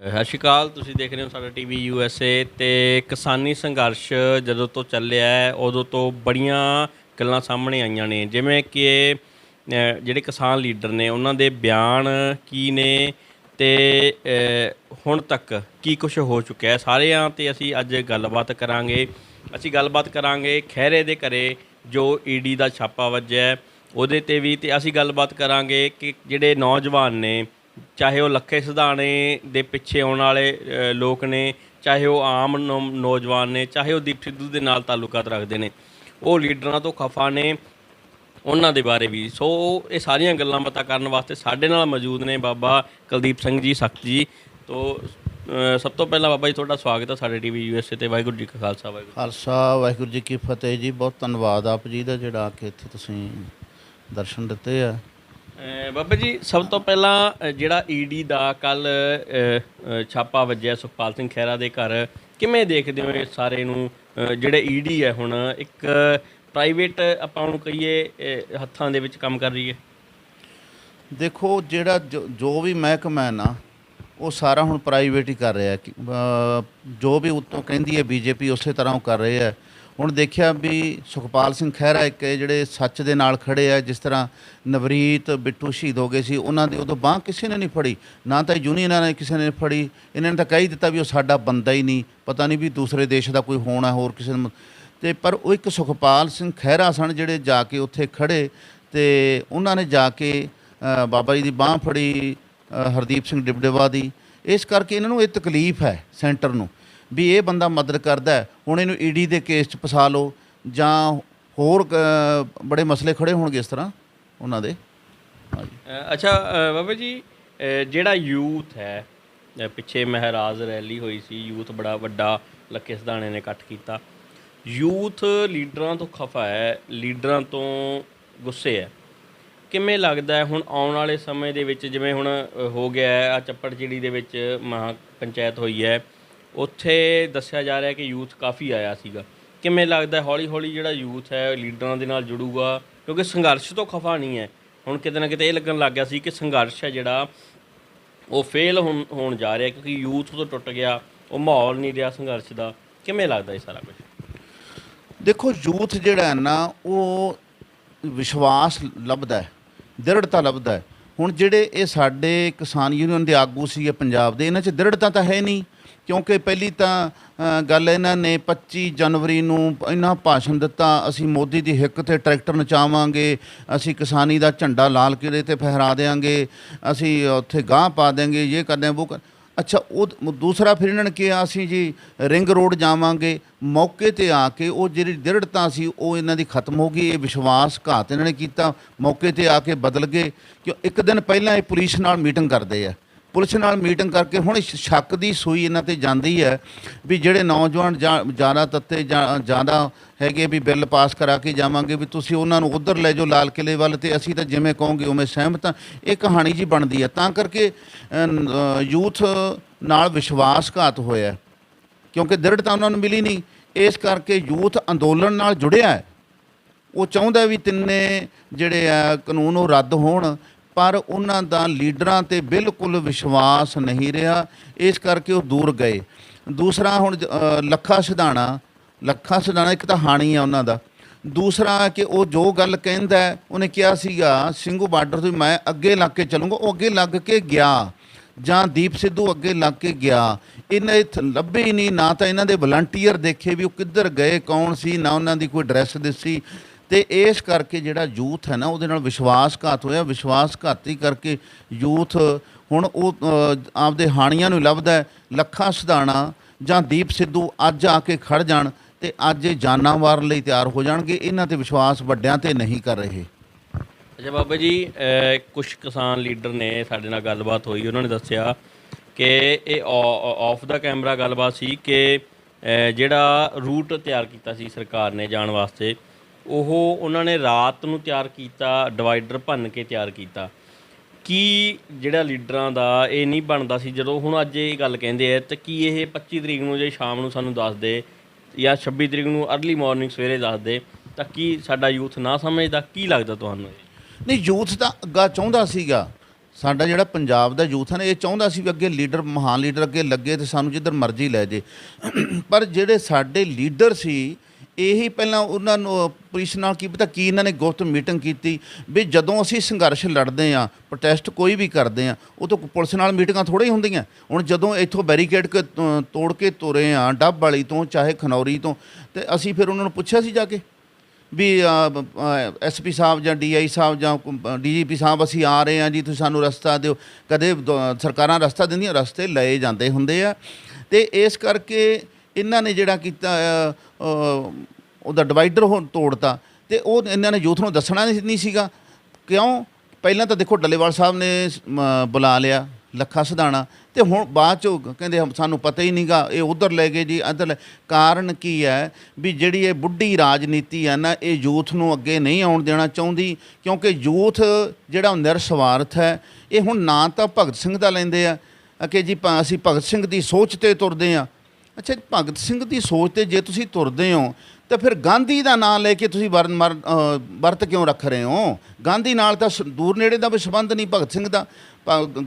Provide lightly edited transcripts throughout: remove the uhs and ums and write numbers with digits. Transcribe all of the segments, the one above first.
ਸਤਿ ਸ਼੍ਰੀ ਅਕਾਲ। ਤੁਸੀਂ ਦੇਖ ਰਹੇ ਹੋ ਸਾਡਾ ਟੀਵੀ USA। ਅਤੇ ਕਿਸਾਨੀ ਸੰਘਰਸ਼ ਜਦੋਂ ਤੋਂ ਚੱਲਿਆ ਉਦੋਂ ਤੋਂ ਬੜੀਆਂ ਗੱਲਾਂ ਸਾਹਮਣੇ ਆਈਆਂ ਨੇ, ਜਿਵੇਂ ਕਿ ਜਿਹੜੇ ਕਿਸਾਨ ਲੀਡਰ ਨੇ ਉਹਨਾਂ ਦੇ ਬਿਆਨ ਕੀ ਨੇ ਅਤੇ ਹੁਣ ਤੱਕ ਕੀ ਕੁਛ ਹੋ ਚੁੱਕਿਆ ਸਾਰਿਆਂ 'ਤੇ ਅਸੀਂ ਅੱਜ ਗੱਲਬਾਤ ਕਰਾਂਗੇ। ਅਸੀਂ ਗੱਲਬਾਤ ਕਰਾਂਗੇ ਖਹਿਰੇ ਦੇ ਘਰੇ ਜੋ ED ਦਾ ਛਾਪਾ ਵੱਜਿਆ ਉਹਦੇ 'ਤੇ ਵੀ, ਅਤੇ ਅਸੀਂ ਗੱਲਬਾਤ ਕਰਾਂਗੇ ਕਿ ਜਿਹੜੇ ਨੌਜਵਾਨ ਨੇ, ਚਾਹੇ ਉਹ ਲੱਖੇ ਸਿਧਾਣੇ ਦੇ ਪਿੱਛੇ ਆਉਣ ਵਾਲੇ ਲੋਕ ਨੇ, ਚਾਹੇ ਉਹ ਆਮ ਨੌਜਵਾਨ ਨੇ, ਚਾਹੇ ਉਹ ਦੀਪ ਸਿੱਧੂ ਦੇ ਨਾਲ ਤਾਲੁਕਾਤ ਰੱਖਦੇ ਨੇ, ਉਹ ਲੀਡਰਾਂ ਤੋਂ ਖਫਾ ਨੇ, ਉਹਨਾਂ ਦੇ ਬਾਰੇ ਵੀ। ਸੋ ਇਹ ਸਾਰੀਆਂ ਗੱਲਾਂ ਬਾਤਾਂ ਕਰਨ ਵਾਸਤੇ ਸਾਡੇ ਨਾਲ ਮੌਜੂਦ ਨੇ ਬਾਬਾ ਕੁਲਦੀਪ ਸਿੰਘ ਜੀ ਸਖਤ ਜੀ। ਤੋਂ ਸਭ ਤੋਂ ਪਹਿਲਾਂ ਬਾਬਾ ਜੀ ਤੁਹਾਡਾ ਸਵਾਗਤ ਹੈ ਸਾਡੇ ਟੀਵੀ USA 'ਤੇ। ਵਾਹਿਗੁਰੂ ਜੀ ਕਾ ਖਾਲਸਾ ਵਾਹਿਗੁਰੂ ਜੀ ਕੀ ਫਤਿਹ ਜੀ। ਬਹੁਤ ਧੰਨਵਾਦ ਆਪ ਜੀ ਦਾ ਜਿਹੜਾ ਆ ਕੇ ਇੱਥੇ ਤੁਸੀਂ ਦਰਸ਼ਨ ਦਿੱਤੇ ਆ। ਬਾਬਾ ਜੀ, ਸਭ ਤੋਂ ਪਹਿਲਾਂ ਜਿਹੜਾ ED ਦਾ ਕੱਲ੍ਹ ਛਾਪਾ ਵੱਜਿਆ ਸੁਖਪਾਲ ਸਿੰਘ ਖਹਿਰਾ ਦੇ ਘਰ, ਕਿਵੇਂ ਦੇਖਦੇ ਹੋ ਇਹ ਸਾਰੇ ਨੂੰ? ਜਿਹੜੇ ED ਹੈ ਹੁਣ ਇੱਕ ਪ੍ਰਾਈਵੇਟ ਆਪਾਂ ਉਹਨੂੰ ਕਹੀਏ ਹੱਥਾਂ ਦੇ ਵਿੱਚ ਕੰਮ ਕਰ ਰਹੀ ਹੈ। ਦੇਖੋ, ਜਿਹੜਾ ਜੋ ਵੀ ਮਹਿਕਮਾ ਹੈ ਨਾ, ਉਹ ਸਾਰਾ ਹੁਣ ਪ੍ਰਾਈਵੇਟ ਹੀ ਕਰ ਰਿਹਾ। ਜੋ ਵੀ ਉੱਤੋਂ ਕਹਿੰਦੀ ਹੈ BJP ਉਸੇ ਤਰ੍ਹਾਂ ਉਹ ਕਰ ਰਹੇ ਹੈ। ਹੁਣ ਦੇਖਿਆ ਵੀ ਸੁਖਪਾਲ ਸਿੰਘ ਖਹਿਰਾ ਇੱਕ ਜਿਹੜੇ ਸੱਚ ਦੇ ਨਾਲ ਖੜੇ ਆ, ਜਿਸ ਤਰ੍ਹਾਂ ਨਵਰੀਤ ਬਿੱਟੂ ਸ਼ਹੀਦ ਹੋ ਗਏ ਸੀ, ਉਹਨਾਂ ਦੀ ਉਦੋਂ ਬਾਂਹ ਕਿਸੇ ਨੇ ਨਹੀਂ ਫੜੀ, ਨਾ ਤਾਂ ਯੂਨੀਅਨਾਂ ਨੇ ਕਿਸੇ ਨੇ ਫੜੀ। ਇਹਨਾਂ ਨੇ ਤਾਂ ਕਹਿ ਹੀ ਦਿੱਤਾ ਵੀ ਉਹ ਸਾਡਾ ਬੰਦਾ ਹੀ ਨਹੀਂ, ਪਤਾ ਨਹੀਂ ਵੀ ਦੂਸਰੇ ਦੇਸ਼ ਦਾ ਕੋਈ ਹੋਣਾ ਹੋਰ ਕਿਸੇ ਨੂੰ। ਅਤੇ ਪਰ ਉਹ ਇੱਕ ਸੁਖਪਾਲ ਸਿੰਘ ਖਹਿਰਾ ਸਨ ਜਿਹੜੇ ਜਾ ਕੇ ਉੱਥੇ ਖੜ੍ਹੇ, ਅਤੇ ਉਹਨਾਂ ਨੇ ਜਾ ਕੇ ਬਾਬਾ ਜੀ ਦੀ ਬਾਂਹ ਫੜੀ, ਹਰਦੀਪ ਸਿੰਘ ਡਿਬਡੇਵਾ ਦੀ। ਇਸ ਕਰਕੇ ਇਹਨਾਂ ਨੂੰ ਇਹ ਤਕਲੀਫ ਹੈ ਸੈਂਟਰ ਨੂੰ ਵੀ ਇਹ ਬੰਦਾ ਮਦਦ ਕਰਦਾ, ਹੁਣ ਇਹਨੂੰ ED ਦੇ ਕੇਸ 'ਚ ਫਸਾ ਲਓ ਜਾਂ ਹੋਰ ਬੜੇ ਮਸਲੇ ਖੜ੍ਹੇ ਹੋਣਗੇ ਇਸ ਤਰ੍ਹਾਂ ਉਹਨਾਂ ਦੇ। ਅੱਛਾ ਬਾਬਾ ਜੀ, ਜਿਹੜਾ ਯੂਥ ਹੈ, ਪਿੱਛੇ ਮਹਿਰਾਜ ਰੈਲੀ ਹੋਈ ਸੀ, ਯੂਥ ਬੜਾ ਵੱਡਾ ਲੱਖੇ ਸਿਧਾਣੇ ਨੇ ਇਕੱਠ ਕੀਤਾ। ਯੂਥ ਲੀਡਰਾਂ ਤੋਂ ਖਫਾ ਹੈ, ਲੀਡਰਾਂ ਤੋਂ ਗੁੱਸੇ ਹੈ। ਕਿਵੇਂ ਲੱਗਦਾ ਹੈ ਹੁਣ ਆਉਣ ਵਾਲੇ ਸਮੇਂ ਦੇ ਵਿੱਚ, ਜਿਵੇਂ ਹੁਣ ਹੋ ਗਿਆ ਆ ਚੱਪੜਚਿੜੀ ਦੇ ਵਿੱਚ ਮਹਾ ਪੰਚਾਇਤ ਹੋਈ ਹੈ, ਉੱਥੇ ਦੱਸਿਆ ਜਾ ਰਿਹਾ ਕਿ ਯੂਥ ਕਾਫੀ ਆਇਆ ਸੀਗਾ। ਕਿਵੇਂ ਲੱਗਦਾ ਹੌਲੀ ਹੌਲੀ ਜਿਹੜਾ ਯੂਥ ਹੈ ਲੀਡਰਾਂ ਦੇ ਨਾਲ ਜੁੜੂਗਾ? ਕਿਉਂਕਿ ਸੰਘਰਸ਼ ਤੋਂ ਖਫਾ ਨਹੀਂ ਹੈ, ਹੁਣ ਕਿਤੇ ਨਾ ਕਿਤੇ ਇਹ ਲੱਗਣ ਲੱਗ ਗਿਆ ਸੀ ਕਿ ਸੰਘਰਸ਼ ਹੈ ਜਿਹੜਾ ਉਹ ਫੇਲ ਹੋਣ ਜਾ ਰਿਹਾ, ਕਿਉਂਕਿ ਯੂਥ ਤੋਂ ਟੁੱਟ ਗਿਆ, ਉਹ ਮਾਹੌਲ ਨਹੀਂ ਰਿਹਾ ਸੰਘਰਸ਼ ਦਾ। ਕਿਵੇਂ ਲੱਗਦਾ ਇਹ ਸਾਰਾ ਕੁਝ? ਦੇਖੋ, ਯੂਥ ਜਿਹੜਾ ਹੈ ਨਾ, ਉਹ ਵਿਸ਼ਵਾਸ ਲੱਭਦਾ ਹੈ, ਦ੍ਰਿੜਤਾ ਲੱਭਦਾ ਹੈ। ਹੁਣ ਜਿਹੜੇ ਇਹ ਸਾਡੇ ਕਿਸਾਨ ਯੂਨੀਅਨ ਦੇ ਆਗੂ ਸੀਗੇ ਪੰਜਾਬ ਦੇ, ਇਹਨਾਂ 'ਚ ਦ੍ਰਿੜਤਾ ਤਾਂ ਹੈ ਨਹੀਂ, ਕਿਉਂਕਿ ਪਹਿਲੀ ਤਾਂ ਗੱਲ ਇਹਨਾਂ ਨੇ 25 ਜਨਵਰੀ ਨੂੰ ਇੰਨਾ ਭਾਸ਼ਣ ਦਿੱਤਾ, ਅਸੀਂ ਮੋਦੀ ਦੀ ਹਿੱਕ 'ਤੇ ਟਰੈਕਟਰ ਨਚਾਵਾਂਗੇ, ਅਸੀਂ ਕਿਸਾਨੀ ਦਾ ਝੰਡਾ ਲਾਲ ਕਿਲੇ 'ਤੇ ਫਹਿਰਾ ਦਿਆਂਗੇ, ਅਸੀਂ ਉੱਥੇ ਗਾਂਹ ਪਾ ਦਿਆਂਗੇ, ਇਹ ਕਰਦੇ ਉਹ ਕਰ। ਅੱਛਾ, ਉਹ ਦੂਸਰਾ ਫਿਰ ਇਹਨਾਂ ਨੇ ਕਿਹਾ ਅਸੀਂ ਜੀ ਰਿੰਗ ਰੋਡ ਜਾਵਾਂਗੇ। ਮੌਕੇ 'ਤੇ ਆ ਕੇ ਉਹ ਜਿਹੜੀ ਦ੍ਰਿੜਤਾ ਸੀ ਉਹ ਇਹਨਾਂ ਦੀ ਖਤਮ ਹੋ ਗਈ। ਇਹ ਵਿਸ਼ਵਾਸਘਾਤ ਇਹਨਾਂ ਨੇ ਕੀਤਾ, ਮੌਕੇ 'ਤੇ ਆ ਕੇ ਬਦਲ ਗਏ। ਕਿਉਂ ਇੱਕ ਦਿਨ ਪਹਿਲਾਂ ਇਹ ਪੁਲਿਸ ਨਾਲ ਮੀਟਿੰਗ ਕਰਦੇ ਆ, ਪੁਲਿਸ ਨਾਲ ਮੀਟਿੰਗ ਕਰਕੇ ਹੁਣ ਸ਼ੱਕ ਦੀ ਸੂਈ ਇਹਨਾਂ 'ਤੇ ਜਾਂਦੀ ਹੈ ਵੀ ਜਿਹੜੇ ਨੌਜਵਾਨ ਜ਼ਿਆਦਾ ਤੱਤੇ ਜ਼ਿਆਦਾ ਹੈਗੇ ਵੀ ਬਿੱਲ ਪਾਸ ਕਰਾ ਕੇ ਜਾਵਾਂਗੇ, ਵੀ ਤੁਸੀਂ ਉਹਨਾਂ ਨੂੰ ਉੱਧਰ ਲੈ ਜਾਓ ਲਾਲ ਕਿਲੇ ਵੱਲ, ਅਤੇ ਅਸੀਂ ਤਾਂ ਜਿਵੇਂ ਕਹੋਗੇ ਉਵੇਂ ਸਹਿਮਤ ਹਾਂ। ਇਹ ਕਹਾਣੀ ਜੀ ਬਣਦੀ ਹੈ। ਤਾਂ ਕਰਕੇ ਯੂਥ ਨਾਲ ਵਿਸ਼ਵਾਸਘਾਤ ਹੋਇਆ, ਕਿਉਂਕਿ ਦ੍ਰਿੜਤਾ ਉਹਨਾਂ ਨੂੰ ਮਿਲੀ ਨਹੀਂ। ਇਸ ਕਰਕੇ ਯੂਥ ਅੰਦੋਲਨ ਨਾਲ ਜੁੜਿਆ ਹੈ। ਉਹ ਚਾਹੁੰਦਾ ਵੀ ਤਿੰਨੇ ਜਿਹੜੇ ਆ ਕਾਨੂੰਨ ਉਹ ਰੱਦ ਹੋਣ, ਪਰ ਉਹਨਾਂ ਦਾ ਲੀਡਰਾਂ 'ਤੇ ਬਿਲਕੁਲ ਵਿਸ਼ਵਾਸ ਨਹੀਂ ਰਿਹਾ, ਇਸ ਕਰਕੇ ਉਹ ਦੂਰ ਗਏ। ਦੂਸਰਾ ਹੁਣ ਲੱਖਾ ਸਿਧਾਣਾ ਇੱਕ ਤਾਂ ਹਾਣੀ ਆ ਉਹਨਾਂ ਦਾ। ਦੂਸਰਾ ਕਿ ਉਹ ਜੋ ਗੱਲ ਕਹਿੰਦਾ, ਉਹਨੇ ਕਿਹਾ ਸੀਗਾ ਸਿੰਘੂ ਬਾਰਡਰ ਤੋਂ ਮੈਂ ਅੱਗੇ ਲੱਗ ਕੇ ਚੱਲੂੰਗਾ, ਉਹ ਅੱਗੇ ਲੱਗ ਕੇ ਗਿਆ, ਜਾਂ ਦੀਪ ਸਿੱਧੂ ਅੱਗੇ ਲੱਗ ਕੇ ਗਿਆ। ਇਹਨਾਂ ਲੱਭੇ ਹੀ ਨਹੀਂ, ਨਾ ਤਾਂ ਇਹਨਾਂ ਦੇ ਵਲੰਟੀਅਰ ਦੇਖੇ ਵੀ ਉਹ ਕਿੱਧਰ ਗਏ, ਕੌਣ ਸੀ, ਨਾ ਉਹਨਾਂ ਦੀ ਕੋਈ ਡਰੈਸ ਦਿੱਸੀ। ਅਤੇ ਇਸ ਕਰਕੇ ਜਿਹੜਾ ਯੂਥ ਹੈ ਨਾ, ਉਹਦੇ ਨਾਲ ਵਿਸ਼ਵਾਸਘਾਤ ਹੋਇਆ। ਵਿਸ਼ਵਾਸਘਾਤੀ ਕਰਕੇ ਯੂਥ ਹੁਣ ਉਹ ਆਪਦੇ ਹਾਣੀਆਂ ਨੂੰ ਲੱਭਦਾ। ਲੱਖਾ ਸਿਧਾਣਾ ਜਾਂ ਦੀਪ ਸਿੱਧੂ ਅੱਜ ਆ ਕੇ ਖੜ੍ਹ ਜਾਣ ਅਤੇ ਅੱਜ ਇਹ ਜਾਨਾਂ ਮਾਰਨ ਲਈ ਤਿਆਰ ਹੋ ਜਾਣਗੇ। ਇਹਨਾਂ 'ਤੇ ਵਿਸ਼ਵਾਸ ਵੱਡਿਆਂ 'ਤੇ ਨਹੀਂ ਕਰ ਰਹੇ। ਅੱਛਾ ਬਾਬਾ ਜੀ, ਕੁਛ ਕਿਸਾਨ ਲੀਡਰ ਨੇ ਸਾਡੇ ਨਾਲ ਗੱਲਬਾਤ ਹੋਈ, ਉਹਨਾਂ ਨੇ ਦੱਸਿਆ ਕਿ ਇਹ ਆਫ ਦਾ ਕੈਮਰਾ ਗੱਲਬਾਤ ਸੀ ਕਿ ਜਿਹੜਾ ਰੂਟ ਤਿਆਰ ਕੀਤਾ ਸੀ ਸਰਕਾਰ ਨੇ ਜਾਣ ਵਾਸਤੇ, ਉਹ ਉਹਨਾਂ ਨੇ ਰਾਤ ਨੂੰ ਤਿਆਰ ਕੀਤਾ, ਡਿਵਾਈਡਰ ਭੰਨ ਕੇ ਤਿਆਰ ਕੀਤਾ। ਕੀ ਜਿਹੜਾ ਲੀਡਰਾਂ ਦਾ ਇਹ ਨਹੀਂ ਬਣਦਾ ਸੀ ਜਦੋਂ ਹੁਣ ਅੱਜ ਇਹ ਗੱਲ ਕਹਿੰਦੇ ਆ, ਤਾਂ ਕੀ ਇਹ 25 ਤਰੀਕ ਨੂੰ ਜੇ ਸ਼ਾਮ ਨੂੰ ਸਾਨੂੰ ਦੱਸ ਦੇ, ਜਾਂ 26 ਤਰੀਕ ਨੂੰ ਅਰਲੀ ਮਾਰਨਿੰਗ ਸਵੇਰੇ ਦੱਸ ਦੇ, ਤਾਂ ਕੀ ਸਾਡਾ ਯੂਥ ਨਾ ਸਮਝਦਾ? ਕੀ ਲੱਗਦਾ ਤੁਹਾਨੂੰ? ਨਹੀਂ, ਯੂਥ ਤਾਂ ਅੱਗਾ ਚਾਹੁੰਦਾ ਸੀਗਾ, ਸਾਡਾ ਜਿਹੜਾ ਪੰਜਾਬ ਦਾ ਯੂਥ ਹੈ ਨਾ, ਇਹ ਚਾਹੁੰਦਾ ਸੀ ਵੀ ਅੱਗੇ ਲੀਡਰ, ਮਹਾਨ ਲੀਡਰ ਅੱਗੇ ਲੱਗੇ ਤੇ ਸਾਨੂੰ ਜਿੱਧਰ ਮਰਜ਼ੀ ਲੈ ਜੇ। ਪਰ ਜਿਹੜੇ ਸਾਡੇ ਲੀਡਰ ਸੀ, ਇਹੀ ਪਹਿਲਾਂ ਉਹਨਾਂ ਨੂੰ ਪੁਲਿਸ ਨਾਲ ਕੀ ਪਤਾ ਕੀ ਇਹਨਾਂ ਨੇ ਗੁਪਤ ਮੀਟਿੰਗ ਕੀਤੀ ਵੀ ਜਦੋਂ ਅਸੀਂ ਸੰਘਰਸ਼ ਲੜਦੇ ਹਾਂ, ਪ੍ਰੋਟੈਸਟ ਕੋਈ ਵੀ ਕਰਦੇ ਹਾਂ, ਉਹ ਤੋਂ ਪੁਲਿਸ ਨਾਲ ਮੀਟਿੰਗਾਂ ਥੋੜ੍ਹਾ ਹੀ ਹੁੰਦੀਆਂ। ਹੁਣ ਜਦੋਂ ਇੱਥੋਂ ਬੈਰੀਕੇਡ ਤੋੜ ਕੇ ਤੁਰੇ ਹਾਂ, ਡੱਬ ਵਾਲੀ ਤੋਂ ਚਾਹੇ ਖਨੌਰੀ ਤੋਂ, ਤੇ ਅਸੀਂ ਫਿਰ ਉਹਨਾਂ ਨੂੰ ਪੁੱਛਿਆ ਸੀ ਜਾ ਕੇ ਵੀ ਐਸਪੀ ਸਾਹਿਬ ਜਾਂ DI ਸਾਹਿਬ ਜਾਂ DGP ਸਾਹਿਬ, ਅਸੀਂ ਆ ਰਹੇ ਹਾਂ ਜੀ, ਤੁਸੀਂ ਸਾਨੂੰ ਰਸਤਾ ਦਿਓ। ਕਦੇ ਸਰਕਾਰਾਂ ਰਸਤਾ ਦਿੰਦੀਆਂ, ਰਸਤੇ ਲਏ ਜਾਂਦੇ ਹੁੰਦੇ ਆ। ਅਤੇ ਇਸ ਕਰਕੇ ਇਹਨਾਂ ਨੇ ਜਿਹੜਾ ਕੀਤਾ, ਉਹਦਾ ਡਿਵਾਈਡਰ ਤੋੜਤਾ, ਅਤੇ ਉਹ ਇਹਨਾਂ ਨੇ ਯੂਥ ਨੂੰ ਦੱਸਣਾ ਨਹੀਂ ਸੀਗਾ। ਕਿਉਂ? ਪਹਿਲਾਂ ਤਾਂ ਦੇਖੋ ਡੱਲੇਵਾਲ ਸਾਹਿਬ ਨੇ ਬੁਲਾ ਲਿਆ, ਲੱਖਾ ਸਿਧਾਣਾ, ਅਤੇ ਹੁਣ ਬਾਅਦ 'ਚੋਂ ਕਹਿੰਦੇ ਸਾਨੂੰ ਪਤਾ ਹੀ ਨਹੀਂ ਗਾ, ਇਹ ਉੱਧਰ ਲੈ ਗਏ ਜੀ, ਇੱਧਰ ਕਾਰਨ ਕੀ ਹੈ ਵੀ ਜਿਹੜੀ ਇਹ ਬੁੱਢੀ ਰਾਜਨੀਤੀ ਹੈ ਨਾ, ਇਹ ਯੂਥ ਨੂੰ ਅੱਗੇ ਨਹੀਂ ਆਉਣ ਦੇਣਾ ਚਾਹੁੰਦੀ। ਕਿਉਂਕਿ ਯੂਥ ਜਿਹੜਾ ਨਿਰਸਵਾਰਥ ਹੈ, ਇਹ ਹੁਣ ਨਾਂ ਤਾਂ ਭਗਤ ਸਿੰਘ ਦਾ ਲੈਂਦੇ ਆ ਕਿ ਜੀ ਅਸੀਂ ਭਗਤ ਸਿੰਘ ਦੀ ਸੋਚ 'ਤੇ ਤੁਰਦੇ ਹਾਂ। ਅੱਛਾ, ਭਗਤ ਸਿੰਘ ਦੀ ਸੋਚ 'ਤੇ ਜੇ ਤੁਸੀਂ ਤੁਰਦੇ ਹੋ ਤਾਂ ਫਿਰ ਗਾਂਧੀ ਦਾ ਨਾਂ ਲੈ ਕੇ ਤੁਸੀਂ ਵਰਤ ਕਿਉਂ ਰੱਖ ਰਹੇ ਹੋ? ਗਾਂਧੀ ਨਾਲ ਤਾਂ ਦੂਰ ਨੇੜੇ ਦਾ ਵੀ ਸੰਬੰਧ ਨਹੀਂ ਭਗਤ ਸਿੰਘ ਦਾ।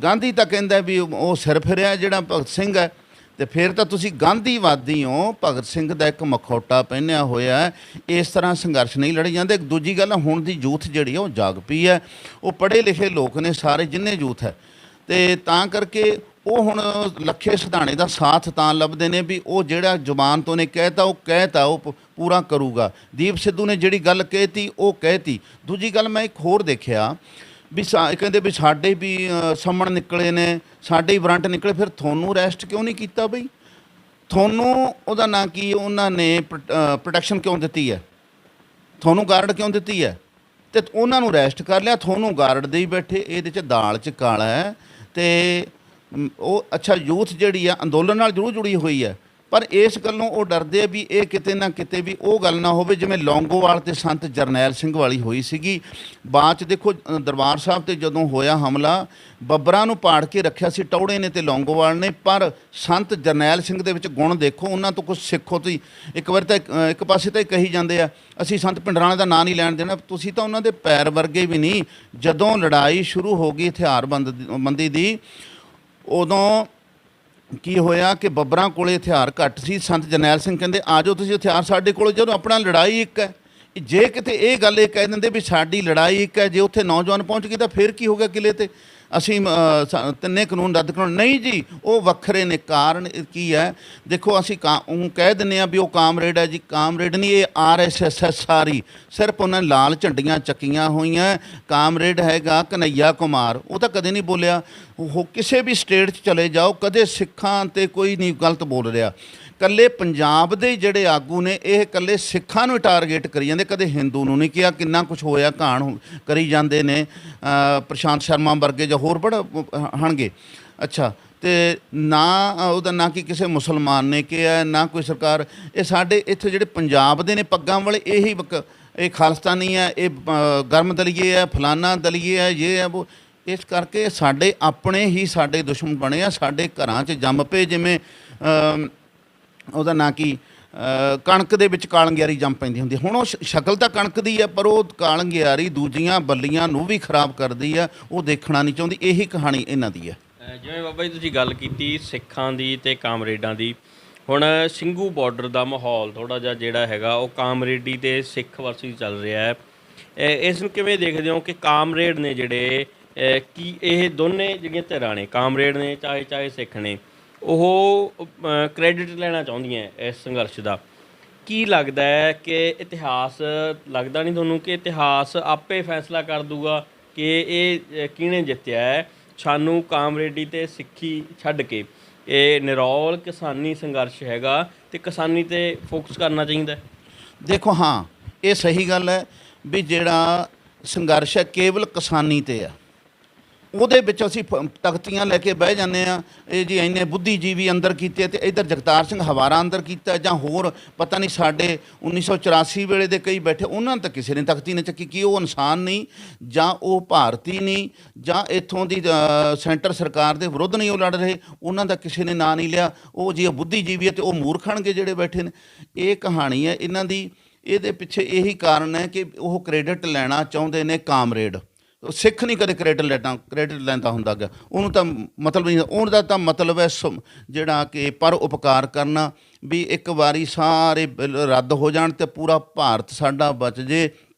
ਗਾਂਧੀ ਤਾਂ ਕਹਿੰਦਾ ਵੀ ਉਹ ਸਿਰ ਫਿਰਿਆ ਜਿਹੜਾ ਭਗਤ ਸਿੰਘ ਹੈ, ਅਤੇ ਫਿਰ ਤਾਂ ਤੁਸੀਂ ਗਾਂਧੀਵਾਦੀ ਹੋ। ਭਗਤ ਸਿੰਘ ਦਾ ਇੱਕ ਮਖੌਟਾ ਪਹਿਨਿਆ ਹੋਇਆ, ਇਸ ਤਰ੍ਹਾਂ ਸੰਘਰਸ਼ ਨਹੀਂ ਲੜੇ ਜਾਂਦੇ। ਦੂਜੀ ਗੱਲ, ਹੁਣ ਦੀ ਯੂਥ ਜਿਹੜੀ ਉਹ ਜਾਗ ਪਈ ਹੈ, ਉਹ ਪੜ੍ਹੇ ਲਿਖੇ ਲੋਕ ਨੇ ਸਾਰੇ, ਜਿੰਨੇ ਯੂਥ ਹੈ, ਅਤੇ ਤਾਂ ਕਰਕੇ ਉਹ ਹੁਣ ਲੱਖੇ ਸਿਧਾਣੇ ਦਾ ਸਾਥ ਤਾਂ ਲੱਭਦੇ ਨੇ ਵੀ ਉਹ ਜਿਹੜਾ ਜ਼ੁਬਾਨ ਤੋਂ ਨੇ ਕਹਿਤਾ ਉਹ ਪੂਰਾ ਕਰੂਗਾ। ਦੀਪ ਸਿੱਧੂ ਨੇ ਜਿਹੜੀ ਗੱਲ ਕਹਿਤੀ ਉਹ ਕਹਿਤੀ। ਦੂਜੀ ਗੱਲ, ਮੈਂ ਇੱਕ ਹੋਰ ਦੇਖਿਆ ਵੀ ਕਹਿੰਦੇ ਵੀ ਸਾਡੇ ਵੀ ਸੰਮਣ ਨਿਕਲੇ ਨੇ, ਸਾਡੇ ਹੀ ਵਾਰੰਟ ਨਿਕਲੇ, ਫਿਰ ਤੁਹਾਨੂੰ ਅਰੈਸਟ ਕਿਉਂ ਨਹੀਂ ਕੀਤਾ ਬਈ? ਤੁਹਾਨੂੰ ਉਹਦਾ ਨਾਂ ਕੀ, ਉਹਨਾਂ ਨੇ ਪ੍ਰੋਟੈਕਸ਼ਨ ਕਿਉਂ ਦਿੱਤੀ ਹੈ? ਤੁਹਾਨੂੰ ਗਾਰਡ ਕਿਉਂ ਦਿੱਤੀ ਹੈ? ਅਤੇ ਉਹਨਾਂ ਨੂੰ ਅਰੈਸਟ ਕਰ ਲਿਆ, ਤੁਹਾਨੂੰ ਗਾਰਡ ਦੇ ਹੀ ਬੈਠੇ। ਇਹਦੇ 'ਚ ਦਾਲ 'ਚ ਕਾਲਾ ਹੈ। ਅਤੇ ਉਹ ਅੱਛਾ, ਯੂਥ ਜਿਹੜੀ ਆ ਅੰਦੋਲਨ ਨਾਲ ਜ਼ਰੂਰ ਜੁੜੀ ਹੋਈ ਹੈ, ਪਰ ਇਸ ਗੱਲੋਂ ਉਹ ਡਰਦੇ ਆ ਵੀ ਇਹ ਕਿਤੇ ਨਾ ਕਿਤੇ ਵੀ ਉਹ ਗੱਲ ਨਾ ਹੋਵੇ ਜਿਵੇਂ ਲੌਂਗੋਵਾਲ ਤੇ ਸੰਤ ਜਰਨੈਲ ਸਿੰਘ ਵਾਲੀ ਹੋਈ ਸੀਗੀ। ਬਾਅਦ 'ਚ ਦੇਖੋ ਦਰਬਾਰ ਸਾਹਿਬ 'ਤੇ ਜਦੋਂ ਹੋਇਆ ਹਮਲਾ, ਬੱਬਰਾਂ ਨੂੰ ਪਾੜ ਕੇ ਰੱਖਿਆ ਸੀ ਟੌੜੇ ਨੇ ਤੇ ਲੌਂਗੋਵਾਲ ਨੇ, ਪਰ ਸੰਤ ਜਰਨੈਲ ਸਿੰਘ ਦੇ ਵਿੱਚ ਗੁਣ ਦੇਖੋ, ਉਹਨਾਂ ਤੋਂ ਕੁਛ ਸਿੱਖੋ। ਤੁਸੀਂ ਇੱਕ ਵਾਰ ਤਾਂ ਇੱਕ ਪਾਸੇ ਤਾਂ ਕਹੀ ਜਾਂਦੇ ਆ ਅਸੀਂ ਸੰਤ ਭਿੰਡਰਾਣੇ ਦਾ ਨਾਂ ਨਹੀਂ ਲੈਣ ਦੇਣਾ, ਤੁਸੀਂ ਤਾਂ ਉਹਨਾਂ ਦੇ ਪੈਰ ਵਰਗੇ ਵੀ ਨਹੀਂ। ਜਦੋਂ ਲੜਾਈ ਸ਼ੁਰੂ ਹੋ ਗਈ ਹਥਿਆਰਬੰਦੀ ਦੀ, ਉਦੋਂ ਕੀ ਹੋਇਆ ਕਿ ਬੱਬਰਾਂ ਕੋਲੇ ਹਥਿਆਰ ਘੱਟ ਸੀ। ਸੰਤ ਜਰਨੈਲ ਸਿੰਘ ਕਹਿੰਦੇ ਆ ਜਾਓ ਤੁਸੀਂ ਹਥਿਆਰ ਸਾਡੇ ਕੋਲ, ਜਦੋਂ ਆਪਣਾ ਲੜਾਈ ਇੱਕ ਹੈ। ਜੇ ਕਿਤੇ ਇਹ ਗੱਲ ਇਹ ਕਹਿ ਦਿੰਦੇ ਵੀ ਸਾਡੀ ਲੜਾਈ ਇੱਕ ਹੈ, ਜੇ ਉੱਥੇ ਨੌਜਵਾਨ ਪਹੁੰਚ ਗਏ ਤਾਂ ਫਿਰ ਕੀ ਹੋ ਗਿਆ ਕਿਲੇ 'ਤੇ? ਅਸੀਂ ਤਿੰਨੇ ਕਾਨੂੰਨ ਰੱਦ ਕਰਾਉਣ? ਨਹੀਂ ਜੀ, ਉਹ ਵੱਖਰੇ ਨੇ। ਕਾਰਨ ਕੀ ਹੈ? ਦੇਖੋ ਅਸੀਂ ਕਹਿ ਦਿੰਦੇ ਹਾਂ ਵੀ ਉਹ ਕਾਮਰੇਡ ਹੈ ਜੀ, ਕਾਮਰੇਡ ਨਹੀਂ, ਇਹ RSS ਸਾਰੀ, ਸਿਰਫ ਉਹਨਾਂ ਨੇ ਲਾਲ ਝੰਡੀਆਂ ਚੱਕੀਆਂ ਹੋਈਆਂ। ਕਾਮਰੇਡ ਹੈਗਾ ਕਨਈਆ ਕੁਮਾਰ, ਉਹ ਤਾਂ ਕਦੇ ਨਹੀਂ ਬੋਲਿਆ। ਉਹ ਕਿਸੇ ਵੀ ਸਟੇਟ 'ਚ ਚਲੇ ਜਾਓ, ਕਦੇ ਸਿੱਖਾਂ 'ਤੇ ਕੋਈ ਨਹੀਂ ਗਲਤ ਬੋਲ ਰਿਹਾ। ਕੱਲੇ ਪੰਜਾਬ ਦੇ ਜਿਹੜੇ ਆਗੂ ਨੇ, ਇਹ ਕੱਲੇ ਸਿੱਖਾਂ ਨੂੰ ਟਾਰਗੇਟ ਕਰੀ ਜਾਂਦੇ, ਕਦੇ ਹਿੰਦੂ ਨੂੰ ਨਹੀਂ ਕਿਹਾ। ਕਿੰਨਾ ਕੁਛ ਹੋਇਆ, ਕਹਾਣ ਕਰੀ ਜਾਂਦੇ ਨੇ, ਪ੍ਰਸ਼ਾਂਤ ਸ਼ਰਮਾ ਵਰਗੇ ਜਾਂ ਹੋਰ ਬੜਾ ਹਣਗੇ। ਅੱਛਾ, ਅਤੇ ਨਾ ਉਹਦਾ ਨਾ ਕਿ ਕਿਸੇ ਮੁਸਲਮਾਨ ਨੇ ਕਿਹਾ, ਨਾ ਕੋਈ ਸਰਕਾਰ। ਇਹ ਸਾਡੇ ਇੱਥੇ ਜਿਹੜੇ ਪੰਜਾਬ ਦੇ ਨੇ ਪੱਗਾਂ ਵਾਲੇ, ਇਹ ਖਾਲਿਸਤਾਨੀ ਹੈ, ਇਹ ਗਰਮ ਦਲੀਏ ਹੈ, ਫਲਾਨਾ ਦਲੀਏ ਹੈ, ਇਹ ਹੈ ਉਹ। ਇਸ ਕਰਕੇ ਸਾਡੇ ਆਪਣੇ ਹੀ ਸਾਡੇ ਦੁਸ਼ਮਣ ਬਣੇ ਆ, ਸਾਡੇ ਘਰਾਂ 'ਚ ਜੰਮ ਪਏ। ਜਿਵੇਂ ਉਹਦਾ ਨਾਂ ਕੀ, ਕਣਕ ਦੇ ਵਿੱਚ ਕਾਲੰਗਿਆਰੀ ਜੰਮ ਪੈਂਦੀ ਹੁੰਦੀ। ਹੁਣ ਉਹ ਸ਼ਕਲ ਤਾਂ ਕਣਕ ਦੀ ਹੈ, ਪਰ ਉਹ ਕਾਲੰਗਿਆਰੀ ਦੂਜੀਆਂ ਬੱਲੀਆਂ ਨੂੰ ਵੀ ਖਰਾਬ ਕਰਦੀ ਆ, ਉਹ ਦੇਖਣਾ ਨਹੀਂ ਚਾਹੁੰਦੀ। ਇਹੀ ਕਹਾਣੀ ਇਹਨਾਂ ਦੀ ਹੈ। ਜਿਵੇਂ ਬਾਬਾ ਜੀ ਤੁਸੀਂ ਗੱਲ ਕੀਤੀ ਸਿੱਖਾਂ ਦੀ ਅਤੇ ਕਾਮਰੇਡਾਂ ਦੀ, ਹੁਣ ਸਿੰਘੂ ਬਾਰਡਰ ਦਾ ਮਾਹੌਲ ਥੋੜ੍ਹਾ ਜਿਹਾ ਜਿਹੜਾ ਹੈਗਾ ਉਹ ਕਾਮਰੇਡੀ ਅਤੇ ਸਿੱਖ ਵਰਸੀ ਚੱਲ ਰਿਹਾ ਹੈ। ਇਸ ਨੂੰ ਕਿਵੇਂ ਦੇਖਦੇ ਹੋ ਕਿ ਕਾਮਰੇਡ ਨੇ ਜਿਹੜੇ ਕੀ ਇਹ ਦੋਨੇ ਜਿਹੜੀਆਂ ਧਿਰਾਂ ਨੇ, ਕਾਮਰੇਡ ਨੇ ਚਾਹੇ ਸਿੱਖ ਨੇ, ਉਹ ਕ੍ਰੈਡਿਟ ਲੈਣਾ ਚਾਹੁੰਦੀਆਂ ਇਸ ਸੰਘਰਸ਼ ਦਾ? ਕੀ ਲੱਗਦਾ ਹੈ ਕਿ ਇਤਿਹਾਸ, ਲੱਗਦਾ ਨਹੀਂ ਤੁਹਾਨੂੰ ਕਿ ਇਤਿਹਾਸ ਆਪੇ ਫੈਸਲਾ ਕਰ ਦੂਗਾ ਕਿ ਇਹ ਕਿਹਨੇ ਜਿੱਤਿਆ ਹੈ? ਸਾਨੂੰ ਕਾਮਰੇਡੀ ਅਤੇ ਸਿੱਖੀ ਛੱਡ ਕੇ ਇਹ ਨਿਰੋਲ ਕਿਸਾਨੀ ਸੰਘਰਸ਼ ਹੈਗਾ ਅਤੇ ਕਿਸਾਨੀ 'ਤੇ ਫੋਕਸ ਕਰਨਾ ਚਾਹੀਦਾ। ਦੇਖੋ ਹਾਂ, ਇਹ ਸਹੀ ਗੱਲ ਹੈ ਵੀ ਜਿਹੜਾ ਸੰਘਰਸ਼ ਹੈ ਕੇਵਲ ਕਿਸਾਨੀ 'ਤੇ ਆ। ਉਹਦੇ ਵਿੱਚ ਅਸੀਂ ਤਖਤੀਆਂ ਲੈ ਕੇ ਬਹਿ ਜਾਂਦੇ ਹਾਂ, ਇਹ ਜੀ ਇੰਨੇ ਬੁੱਧੀਜੀਵੀ ਅੰਦਰ ਕੀਤੇ, ਅਤੇ ਇੱਧਰ ਜਗਤਾਰ ਸਿੰਘ ਹਵਾਰਾ ਅੰਦਰ ਕੀਤਾ, ਜਾਂ ਹੋਰ ਪਤਾ ਨਹੀਂ ਸਾਡੇ 1984 ਵੇਲੇ ਦੇ ਕਈ ਬੈਠੇ, ਉਹਨਾਂ ਨੂੰ ਤਾਂ ਕਿਸੇ ਨੇ ਤਖਤੀ ਨੇ ਚੱਕੀ। ਕੀ ਉਹ ਇਨਸਾਨ ਨਹੀਂ, ਜਾਂ ਉਹ ਭਾਰਤੀ ਨਹੀਂ, ਜਾਂ ਇੱਥੋਂ ਦੀ ਸੈਂਟਰ ਸਰਕਾਰ ਦੇ ਵਿਰੁੱਧ ਨਹੀਂ ਉਹ ਲੜ ਰਹੇ, ਉਹਨਾਂ ਦਾ ਕਿਸੇ ਨੇ ਨਾਂ ਨਹੀਂ ਲਿਆ। ਉਹ ਜੀ ਬੁੱਧੀਜੀਵੀ ਹੈ ਅਤੇ ਉਹ ਮੂਰਖਣਗੇ ਜਿਹੜੇ ਬੈਠੇ ਨੇ। ਇਹ ਕਹਾਣੀ ਹੈ ਇਹਨਾਂ ਦੀ। ਇਹਦੇ ਪਿੱਛੇ ਇਹੀ ਕਾਰਨ ਹੈ ਕਿ ਉਹ ਕ੍ਰੈਡਿਟ ਲੈਣਾ ਚਾਹੁੰਦੇ ਨੇ ਕਾਮਰੇਡ। ਸਿੱਖ ਨਹੀਂ ਕਦੇ ਕ੍ਰੈਡਿਟ ਲੈਂਦਾ ਹੁੰਦਾ ਗਾ। ਉਹਨੂੰ ਤਾਂ ਮਤਲਬ ਨਹੀਂ, ਉਹਦਾ ਤਾਂ ਮਤਲਬ ਹੈ ਜਿਹੜਾ ਕਿ ਪਰ ਉਪਕਾਰ ਕਰਨਾ, ਵੀ ਇੱਕ ਵਾਰੀ ਸਾਰੇ ਬਿੱਲ ਰੱਦ ਹੋ ਜਾਣ ਤੇ ਪੂਰਾ ਭਾਰਤ ਸਾਡਾ ਬਚ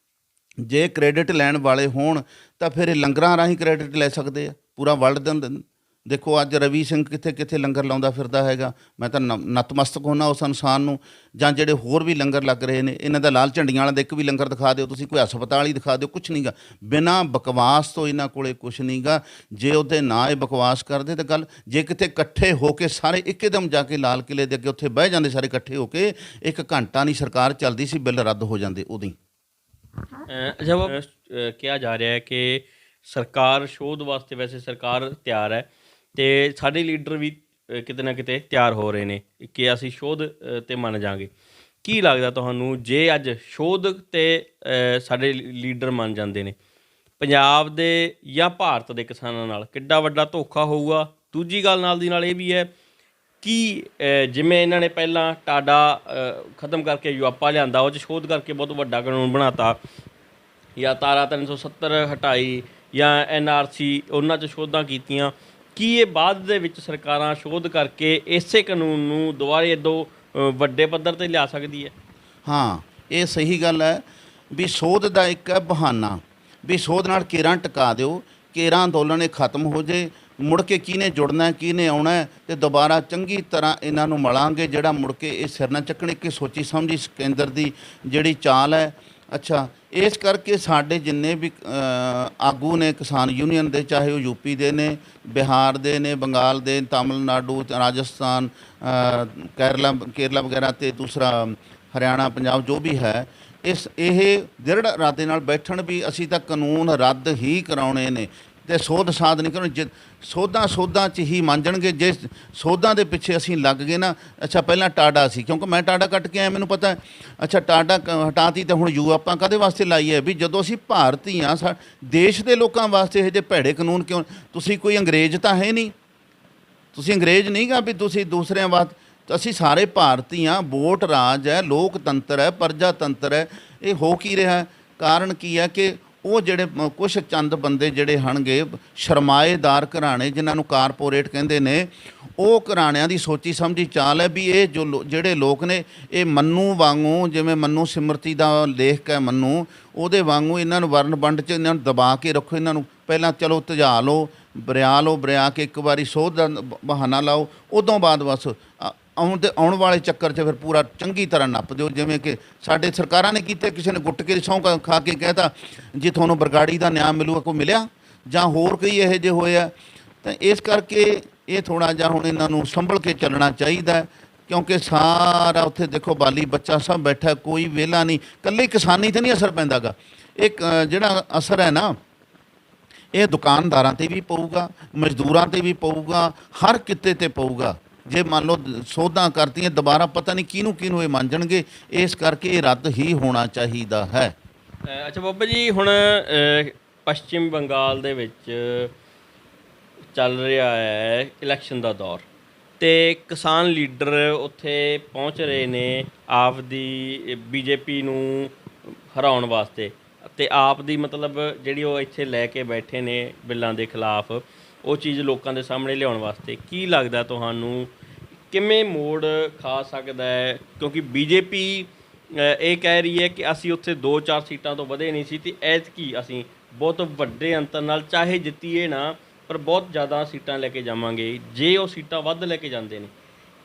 ਜੇ ਕ੍ਰੈਡਿਟ ਲੈਣ ਵਾਲੇ ਹੋਣ ਤਾਂ ਫਿਰ ਇਹ ਲੰਗਰਾਂ ਰਾਹੀਂ ਕ੍ਰੈਡਿਟ ਲੈ ਸਕਦੇ ਆ ਪੂਰਾ ਵਰਲਡ ਦੇ। ਦੇਖੋ ਅੱਜ ਰਵੀ ਸਿੰਘ ਕਿੱਥੇ ਕਿੱਥੇ ਲੰਗਰ ਲਾਉਂਦਾ ਫਿਰਦਾ ਹੈਗਾ। ਮੈਂ ਤਾਂ ਨਤਮਸਤਕ ਹੋਣਾ ਉਸ ਇਨਸਾਨ ਨੂੰ। ਜਾਂ ਜਿਹੜੇ ਹੋਰ ਵੀ ਲੰਗਰ ਲੱਗ ਰਹੇ ਨੇ, ਇਹਨਾਂ ਦਾ ਲਾਲ ਝੰਡੀਆਂ ਵਾਲਾ ਦਾ ਇੱਕ ਵੀ ਲੰਗਰ ਦਿਖਾ ਦਿਓ ਤੁਸੀਂ, ਕੋਈ ਹਸਪਤਾਲ ਹੀ ਦਿਖਾ ਦਿਓ, ਕੁਛ ਨਹੀਂ ਗਾ। ਬਿਨਾਂ ਬਕਵਾਸ ਤੋਂ ਇਹਨਾਂ ਕੋਲੇ ਕੁਛ ਨਹੀਂ ਗਾ। ਜੇ ਉਹਦੇ ਨਾ ਇਹ ਬਕਵਾਸ ਕਰਦੇ ਤਾਂ ਗੱਲ, ਜੇ ਕਿਤੇ ਇਕੱਠੇ ਹੋ ਕੇ ਸਾਰੇ ਇੱਕਦਮ ਜਾ ਕੇ ਲਾਲ ਕਿਲੇ ਦੇ ਅੱਗੇ ਉੱਥੇ ਬਹਿ ਜਾਂਦੇ ਸਾਰੇ ਇਕੱਠੇ ਹੋ ਕੇ, 1 ਘੰਟਾ ਨਹੀਂ ਸਰਕਾਰ ਚੱਲਦੀ ਸੀ, ਬਿੱਲ ਰੱਦ ਹੋ ਜਾਂਦੇ ਉਦੋਂ ਹੀ। ਜਬ ਕਿਹਾ ਜਾ ਰਿਹਾ ਹੈ ਕਿ ਸਰਕਾਰ ਸ਼ੋਧ ਵਾਸਤੇ, ਵੈਸੇ ਸਰਕਾਰ ਤਿਆਰ ਹੈ ਅਤੇ ਸਾਡੇ ਲੀਡਰ ਵੀ ਕਿਤੇ ਨਾ ਕਿਤੇ ਤਿਆਰ ਹੋ ਰਹੇ ਨੇ ਕਿ ਅਸੀਂ ਸ਼ੋਧ 'ਤੇ ਮੰਨ ਜਾਵਾਂਗੇ। ਕੀ ਲੱਗਦਾ ਤੁਹਾਨੂੰ, ਜੇ ਅੱਜ ਸ਼ੋਧ 'ਤੇ ਸਾਡੇ ਲੀਡਰ ਮੰਨ ਜਾਂਦੇ ਨੇ, ਪੰਜਾਬ ਦੇ ਜਾਂ ਭਾਰਤ ਦੇ ਕਿਸਾਨਾਂ ਨਾਲ ਕਿੱਡਾ ਵੱਡਾ ਧੋਖਾ ਹੋਊਗਾ? ਦੂਜੀ ਗੱਲ ਨਾਲ ਦੀ ਨਾਲ ਇਹ ਵੀ ਹੈ ਕਿ ਜਿਵੇਂ ਇਹਨਾਂ ਨੇ ਪਹਿਲਾਂ ਟਾਡਾ ਖ਼ਤਮ ਕਰਕੇ ਯੂਆਪਾ ਲਿਆਂਦਾ, ਉਹ 'ਚ ਸ਼ੋਧ ਕਰਕੇ ਬਹੁਤ ਵੱਡਾ ਕਾਨੂੰਨ ਬਣਾਤਾ, ਜਾਂ ਧਾਰਾ 370 ਹਟਾਈ, ਜਾਂ NRC ਉਹਨਾਂ 'ਚ ਸ਼ੋਧਾਂ ਕੀਤੀਆਂ, ਕੀ ਇਹ ਬਾਅਦ ਦੇ ਵਿੱਚ ਸਰਕਾਰਾਂ ਸ਼ੋਧ ਕਰਕੇ ਇਸੇ ਕਾਨੂੰਨ ਨੂੰ ਦੁਬਾਰੇ ਇੱਦੋਂ ਵੱਡੇ ਪੱਧਰ 'ਤੇ ਲਿਆ ਸਕਦੀ ਹੈ? ਹਾਂ, ਇਹ ਸਹੀ ਗੱਲ ਹੈ ਵੀ ਸੋਧ ਦਾ ਇੱਕ ਹੈ ਬਹਾਨਾ, ਵੀ ਸੋਧ ਨਾਲ ਕੇਰਾਂ ਟਿਕਾ ਦਿਓ, ਕੇਰਾਂ ਅੰਦੋਲਨ ਇਹ ਖਤਮ ਹੋ ਜੇ, ਮੁੜ ਕੇ ਕਿਹਨੇ ਜੁੜਨਾ ਕਿਹਨੇ ਆਉਣਾ, ਅਤੇ ਦੁਬਾਰਾ ਚੰਗੀ ਤਰ੍ਹਾਂ ਇਹਨਾਂ ਨੂੰ ਮਲਾਂਗੇ, ਜਿਹੜਾ ਮੁੜ ਕੇ ਇਹ ਸਿਰ ਨਾ ਚੱਕਣ। ਕਿ ਸੋਚੀ ਸਮਝੀ ਕੇਂਦਰ ਦੀ ਜਿਹੜੀ ਚਾਲ ਹੈ। ਅੱਛਾ, ਇਸ ਕਰਕੇ ਸਾਡੇ ਜਿੰਨੇ ਵੀ ਆਗੂ ਨੇ ਕਿਸਾਨ ਯੂਨੀਅਨ ਦੇ, ਚਾਹੇ ਉਹ ਯੂਪੀ ਦੇ ਨੇ, ਬਿਹਾਰ ਦੇ ਨੇ, ਬੰਗਾਲ ਦੇ, ਤਾਮਿਲਨਾਡੂ, ਰਾਜਸਥਾਨ, ਕੇਰਲਾ ਵਗੈਰਾ, ਅਤੇ ਦੂਸਰਾ ਹਰਿਆਣਾ, ਪੰਜਾਬ, ਜੋ ਵੀ ਹੈ, ਇਹ ਦ੍ਰਿੜ ਇਰਾਦੇ ਨਾਲ ਬੈਠਣ ਵੀ ਅਸੀਂ ਤਾਂ ਕਾਨੂੰਨ ਰੱਦ ਹੀ ਕਰਾਉਣੇ ਨੇ ਅਤੇ ਸੋਧ ਸਾਧ ਨਹੀਂ ਕਰਾਉਣੀ। ਸੋਧਾਂ 'ਚ ਹੀ ਮੰਨ ਜਾਣਗੇ। ਜੇ ਸੋਧਾਂ ਦੇ ਪਿੱਛੇ ਅਸੀਂ ਲੱਗ ਗਏ ਨਾ, ਅੱਛਾ ਪਹਿਲਾਂ ਟਾਡਾ ਸੀ, ਕਿਉਂਕਿ ਮੈਂ ਟਾਡਾ ਕੱਟ ਕੇ ਆਇਆ, ਮੈਨੂੰ ਪਤਾ। ਅੱਛਾ ਟਾਡਾ ਹਟਾਤੀ ਤਾਂ ਹੁਣ ਯੂ ਆਪਾਂ ਕਾਹਦੇ ਵਾਸਤੇ ਲਾਈ ਹੈ? ਵੀ ਜਦੋਂ ਅਸੀਂ ਭਾਰਤੀ ਹਾਂ, ਦੇਸ਼ ਦੇ ਲੋਕਾਂ ਵਾਸਤੇ ਇਹ ਜਿਹੇ ਭੈੜੇ ਕਾਨੂੰਨ ਕਿਉਂ? ਤੁਸੀਂ ਕੋਈ ਅੰਗਰੇਜ਼ ਤਾਂ ਹੈ ਨਹੀਂ, ਤੁਸੀਂ ਅੰਗਰੇਜ਼ ਨਹੀਂ ਗਾ ਵੀ ਤੁਸੀਂ ਦੂਸਰਿਆਂ ਵਾਸਤੇ। ਅਸੀਂ ਸਾਰੇ ਭਾਰਤੀ ਹਾਂ, ਵੋਟ ਰਾਜ ਹੈ, ਲੋਕਤੰਤਰ ਹੈ, ਪ੍ਰਜਾਤੰਤਰ ਹੈ। ਇਹ ਹੋ ਕੀ ਰਿਹਾ? ਕਾਰਨ ਕੀ ਹੈ ਕਿ ਉਹ ਜਿਹੜੇ ਕੁਛ ਚੰਦ ਬੰਦੇ ਜਿਹੜੇ ਹਨਗੇ ਸਰਮਾਏਦਾਰ ਘਰਾਣੇ, ਜਿਨ੍ਹਾਂ ਨੂੰ ਕਾਰਪੋਰੇਟ ਕਹਿੰਦੇ ਨੇ, ਉਹ ਘਰਾਣਿਆਂ ਦੀ ਸੋਚੀ ਸਮਝੀ ਚਾਲ ਹੈ ਵੀ ਇਹ ਜਿਹੜੇ ਲੋਕ ਨੇ, ਇਹ ਮੰਨੂ ਵਾਂਗੂ, ਜਿਵੇਂ ਮੰਨੂ ਸਿਮਰਤੀ ਦਾ ਲੇਖਕ ਹੈ ਮੰਨੂ, ਉਹਦੇ ਵਾਂਗੂ ਇਹਨਾਂ ਨੂੰ ਵਰਨ ਵੰਡ 'ਚ ਇਹਨਾਂ ਨੂੰ ਦਬਾ ਕੇ ਰੱਖੋ। ਇਹਨਾਂ ਨੂੰ ਪਹਿਲਾਂ ਚਲੋ ਤਜਾ ਲਓ, ਬਰਿਆ ਕੇ ਇੱਕ ਵਾਰੀ ਸੋਧ ਦਾ ਬਹਾਨਾ ਲਾਓ, ਉਦੋਂ ਬਾਅਦ ਬਸ ਆਉਣ ਵਾਲੇ ਚੱਕਰ 'ਚ ਫਿਰ ਪੂਰਾ ਚੰਗੀ ਤਰ੍ਹਾਂ ਨੱਪ ਦਿਓ। ਜਿਵੇਂ ਕਿ ਸਾਡੇ ਸਰਕਾਰਾਂ ਨੇ ਕੀਤਾ, ਕਿਸੇ ਨੇ ਗੁੱਟ ਕੇ ਸਹੁੰ ਖਾ ਕੇ ਕਹਿਤਾ ਜੀ ਤੁਹਾਨੂੰ ਬਰਗਾੜੀ ਦਾ ਨਿਆਂ ਮਿਲੂਗਾ, ਕੋਈ ਮਿਲਿਆ? ਜਾਂ ਹੋਰ ਕਈ ਇਹੋ ਜਿਹੇ ਹੋਏ ਆ। ਤਾਂ ਇਸ ਕਰਕੇ ਇਹ ਥੋੜ੍ਹਾ ਜਿਹਾ ਹੁਣ ਇਹਨਾਂ ਨੂੰ ਸੰਭਲ ਕੇ ਚੱਲਣਾ ਚਾਹੀਦਾ, ਕਿਉਂਕਿ ਸਾਰਾ ਉੱਥੇ ਦੇਖੋ ਬਾਲੀ ਬੱਚਾ ਸਭ ਬੈਠਾ, ਕੋਈ ਵਿਹਲਾ ਨਹੀਂ। ਇਕੱਲੇ ਕਿਸਾਨੀ 'ਤੇ ਨਹੀਂ ਅਸਰ ਪੈਂਦਾ ਗਾ, ਇੱਕ ਜਿਹੜਾ ਅਸਰ ਹੈ ਨਾ, ਇਹ ਦੁਕਾਨਦਾਰਾਂ 'ਤੇ ਵੀ ਪਊਗਾ, ਮਜ਼ਦੂਰਾਂ 'ਤੇ ਵੀ ਪਊਗਾ, ਹਰ ਕਿੱਤੇ 'ਤੇ ਪਊਗਾ। ਜੇ ਮੰਨ ਲਓ ਸੋਧਾਂ ਕਰਤੀਆਂ, ਦੁਬਾਰਾ ਪਤਾ ਨਹੀਂ ਕਿਹਨੂੰ ਇਹ ਮੰਨ ਜਾਣਗੇ। ਇਸ ਕਰਕੇ ਇਹ ਰੱਦ ਹੀ ਹੋਣਾ ਚਾਹੀਦਾ ਹੈ। ਅੱਛਾ ਬਾਬਾ ਜੀ, ਹੁਣ ਪੱਛਮੀ ਬੰਗਾਲ ਦੇ ਵਿੱਚ ਚੱਲ ਰਿਹਾ ਹੈ ਇਲੈਕਸ਼ਨ ਦਾ ਦੌਰ, ਅਤੇ ਕਿਸਾਨ ਲੀਡਰ ਉੱਥੇ ਪਹੁੰਚ ਰਹੇ ਨੇ ਆਪ ਦੀ BJP ਨੂੰ ਹਰਾਉਣ ਵਾਸਤੇ, ਅਤੇ ਆਪ ਦੀ ਮਤਲਬ ਜਿਹੜੀ ਉਹ ਇੱਥੇ ਲੈ ਕੇ ਬੈਠੇ ਨੇ ਬਿੱਲਾਂ ਦੇ ਖਿਲਾਫ, ਉਹ ਚੀਜ਼ ਲੋਕਾਂ ਦੇ ਸਾਹਮਣੇ ਲਿਆਉਣ ਵਾਸਤੇ। ਕੀ ਲੱਗਦਾ ਤੁਹਾਨੂੰ, ਕਿਵੇਂ ਮੋੜ ਖਾ ਸਕਦਾ ਹੈ? ਕਿਉਂਕਿ BJP ਇਹ ਕਹਿ ਰਹੀ ਹੈ ਕਿ ਅਸੀਂ ਉੱਥੇ 2-4 ਸੀਟਾਂ ਤੋਂ ਵਧੇ ਨਹੀਂ ਸੀ, ਅਤੇ ਐਤਕੀ ਅਸੀਂ ਬਹੁਤ ਵੱਡੇ ਅੰਤਰ ਨਾਲ, ਚਾਹੇ ਜਿੱਤੀਏ ਨਾ, ਪਰ ਬਹੁਤ ਜ਼ਿਆਦਾ ਸੀਟਾਂ ਲੈ ਕੇ ਜਾਵਾਂਗੇ। ਜੇ ਉਹ ਸੀਟਾਂ ਵੱਧ ਲੈ ਕੇ ਜਾਂਦੇ ਨੇ,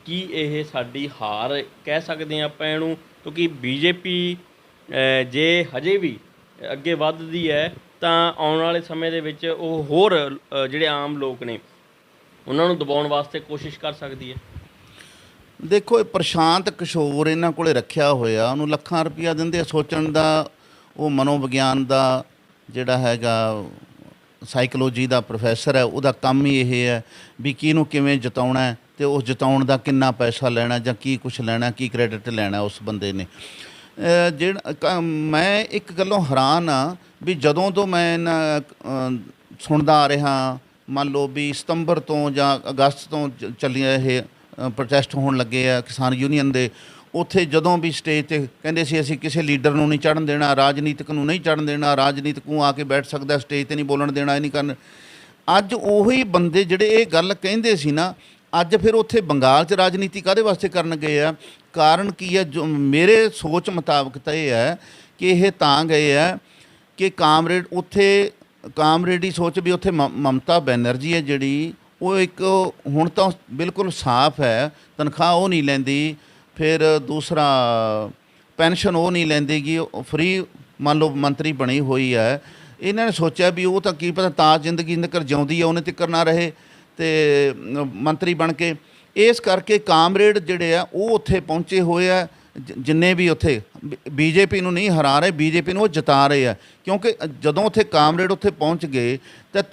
ਕੀ ਇਹ ਸਾਡੀ ਹਾਰ ਕਹਿ ਸਕਦੇ ਹਾਂ ਆਪਾਂ ਇਹਨੂੰ? ਕਿਉਂਕਿ BJP ਜੇ ਹਜੇ ਵੀ ਅੱਗੇ ਵੱਧਦੀ ਹੈ ਤਾਂ ਆਉਣ ਵਾਲੇ ਸਮੇਂ ਦੇ ਵਿੱਚ ਉਹ ਹੋਰ ਜਿਹੜੇ ਆਮ ਲੋਕ ਨੇ ਉਹਨਾਂ ਨੂੰ ਦਬਾਉਣ ਵਾਸਤੇ ਕੋਸ਼ਿਸ਼ ਕਰ ਸਕਦੀ ਹੈ। ਦੇਖੋ, ਇਹ ਪ੍ਰਸ਼ਾਂਤ ਕਿਸ਼ੋਰ ਇਹਨਾਂ ਕੋਲੇ ਰੱਖਿਆ ਹੋਇਆ, ਉਹਨੂੰ ਲੱਖਾਂ ਰੁਪਈਆ ਦਿੰਦੇ ਆ ਸੋਚਣ ਦਾ। ਉਹ ਮਨੋਵਿਗਿਆਨ ਦਾ ਜਿਹੜਾ ਹੈਗਾ, ਸਾਈਕੋਲੋਜੀ ਦਾ ਪ੍ਰੋਫੈਸਰ ਹੈ, ਉਹਦਾ ਕੰਮ ਹੀ ਇਹ ਹੈ ਵੀ ਕਿਹਨੂੰ ਕਿਵੇਂ ਜਿਤਾਉਣਾ, ਅਤੇ ਉਸ ਜਿਤਾਉਣ ਦਾ ਕਿੰਨਾ ਪੈਸਾ ਲੈਣਾ, ਜਾਂ ਕੀ ਕੁਛ ਲੈਣਾ, ਕੀ ਕ੍ਰੈਡਿਟ ਲੈਣਾ ਉਸ ਬੰਦੇ ਨੇ। ਮੈਂ ਇੱਕ ਗੱਲੋਂ ਹੈਰਾਨ ਹਾਂ ਵੀ ਜਦੋਂ ਤੋਂ ਮੈਂ ਸੁਣਦਾ ਆ ਰਿਹਾ, ਮੰਨ ਲਓ ਵੀ ਸਤੰਬਰ ਤੋਂ ਜਾਂ ਅਗਸਤ ਤੋਂ ਚੱਲੀਆਂ ਇਹ ਪ੍ਰੋਟੈਸਟ ਹੋਣ ਲੱਗੇ ਆ ਕਿਸਾਨ ਯੂਨੀਅਨ ਦੇ, ਉੱਥੇ ਜਦੋਂ ਵੀ ਸਟੇਜ ਤੇ ਕਹਿੰਦੇ ਸੀ ਅਸੀਂ ਕਿਸੇ ਲੀਡਰ ਨੂੰ ਨਹੀਂ ਚੜ੍ਹਨ ਦੇਣਾ, ਰਾਜਨੀਤਿਕ ਨੂੰ ਨਹੀਂ ਚੜ੍ਹਨ ਦੇਣਾ, ਰਾਜਨੀਤਿਕ ਨੂੰ ਆ ਕੇ ਬੈਠ ਸਕਦਾ, ਸਟੇਜ ਤੇ ਨਹੀਂ ਬੋਲਣ ਦੇਣਾ, ਇਹ ਨਹੀਂ ਕਰਨ। ਅੱਜ ਉਹੀ ਬੰਦੇ ਜਿਹੜੇ ਇਹ ਗੱਲ ਕਹਿੰਦੇ ਸੀ ਨਾ, ਅੱਜ ਫਿਰ ਉੱਥੇ ਬੰਗਾਲ 'ਚ ਰਾਜਨੀਤੀ ਕਾਹਦੇ ਵਾਸਤੇ ਕਰਨ ਗਏ ਆ? ਕਾਰਨ ਕੀ ਹੈ? ਜੋ ਮੇਰੇ ਸੋਚ ਮੁਤਾਬਕ ਤਾਂ ਇਹ ਹੈ ਕਿ ਇਹ ਤਾਂ ਗਏ ਆ ਕਿ ਕਾਮਰੇਡ ਉੱਥੇ ਕਾਮਰੇਡੀ ਸੋਚ ਵੀ ਉੱਥੇ ਮਮਤਾ ਬੈਨਰਜੀ ਹੈ ਜਿਹੜੀ, ਉਹ ਇੱਕ ਹੁਣ ਤਾਂ ਬਿਲਕੁਲ ਸਾਫ਼ ਹੈ, ਤਨਖਾਹ ਉਹ ਨਹੀਂ ਲੈਂਦੀ, ਫਿਰ ਦੂਸਰਾ ਪੈਨਸ਼ਨ ਉਹ ਨਹੀਂ ਲੈਂਦੀ ਗੀ, ਫ੍ਰੀ ਮੰਨ ਲਓ ਮੰਤਰੀ ਬਣੀ ਹੋਈ ਹੈ। ਇਹਨਾਂ ਨੇ ਸੋਚਿਆ ਵੀ ਉਹ ਤਾਂ ਕੀ ਪਤਾ ਤਾਂ ਜ਼ਿੰਦਗੀ ਨਿਕਰ ਜਿਉਂਦੀ ਹੈ, ਉਹਨੇ ਤਿੱਕਰ ਨਾ ਰਹੇ ਤੇ ਮੰਤਰੀ ਬਣ ਕੇ। ਇਸ ਕਰਕੇ ਕਾਮਰੇਡ ਜਿਹੜੇ ਆ ਉਹ ਉੱਥੇ ਪਹੁੰਚੇ ਹੋਏ ਆ, ਜਿੰਨੇ ਵੀ ਉੱਥੇ ਬੀਜੇਪੀ ਨੂੰ ਨਹੀਂ ਹਰਾ ਰਹੇ, ਬੀਜੇਪੀ ਨੂੰ ਉਹ ਜਿਤਾ ਰਹੇ ਆ। ਕਿਉਂਕਿ ਜਦੋਂ ਉੱਥੇ ਕਾਮਰੇਡ ਉੱਥੇ ਪਹੁੰਚ ਗਏ ਤਾਂ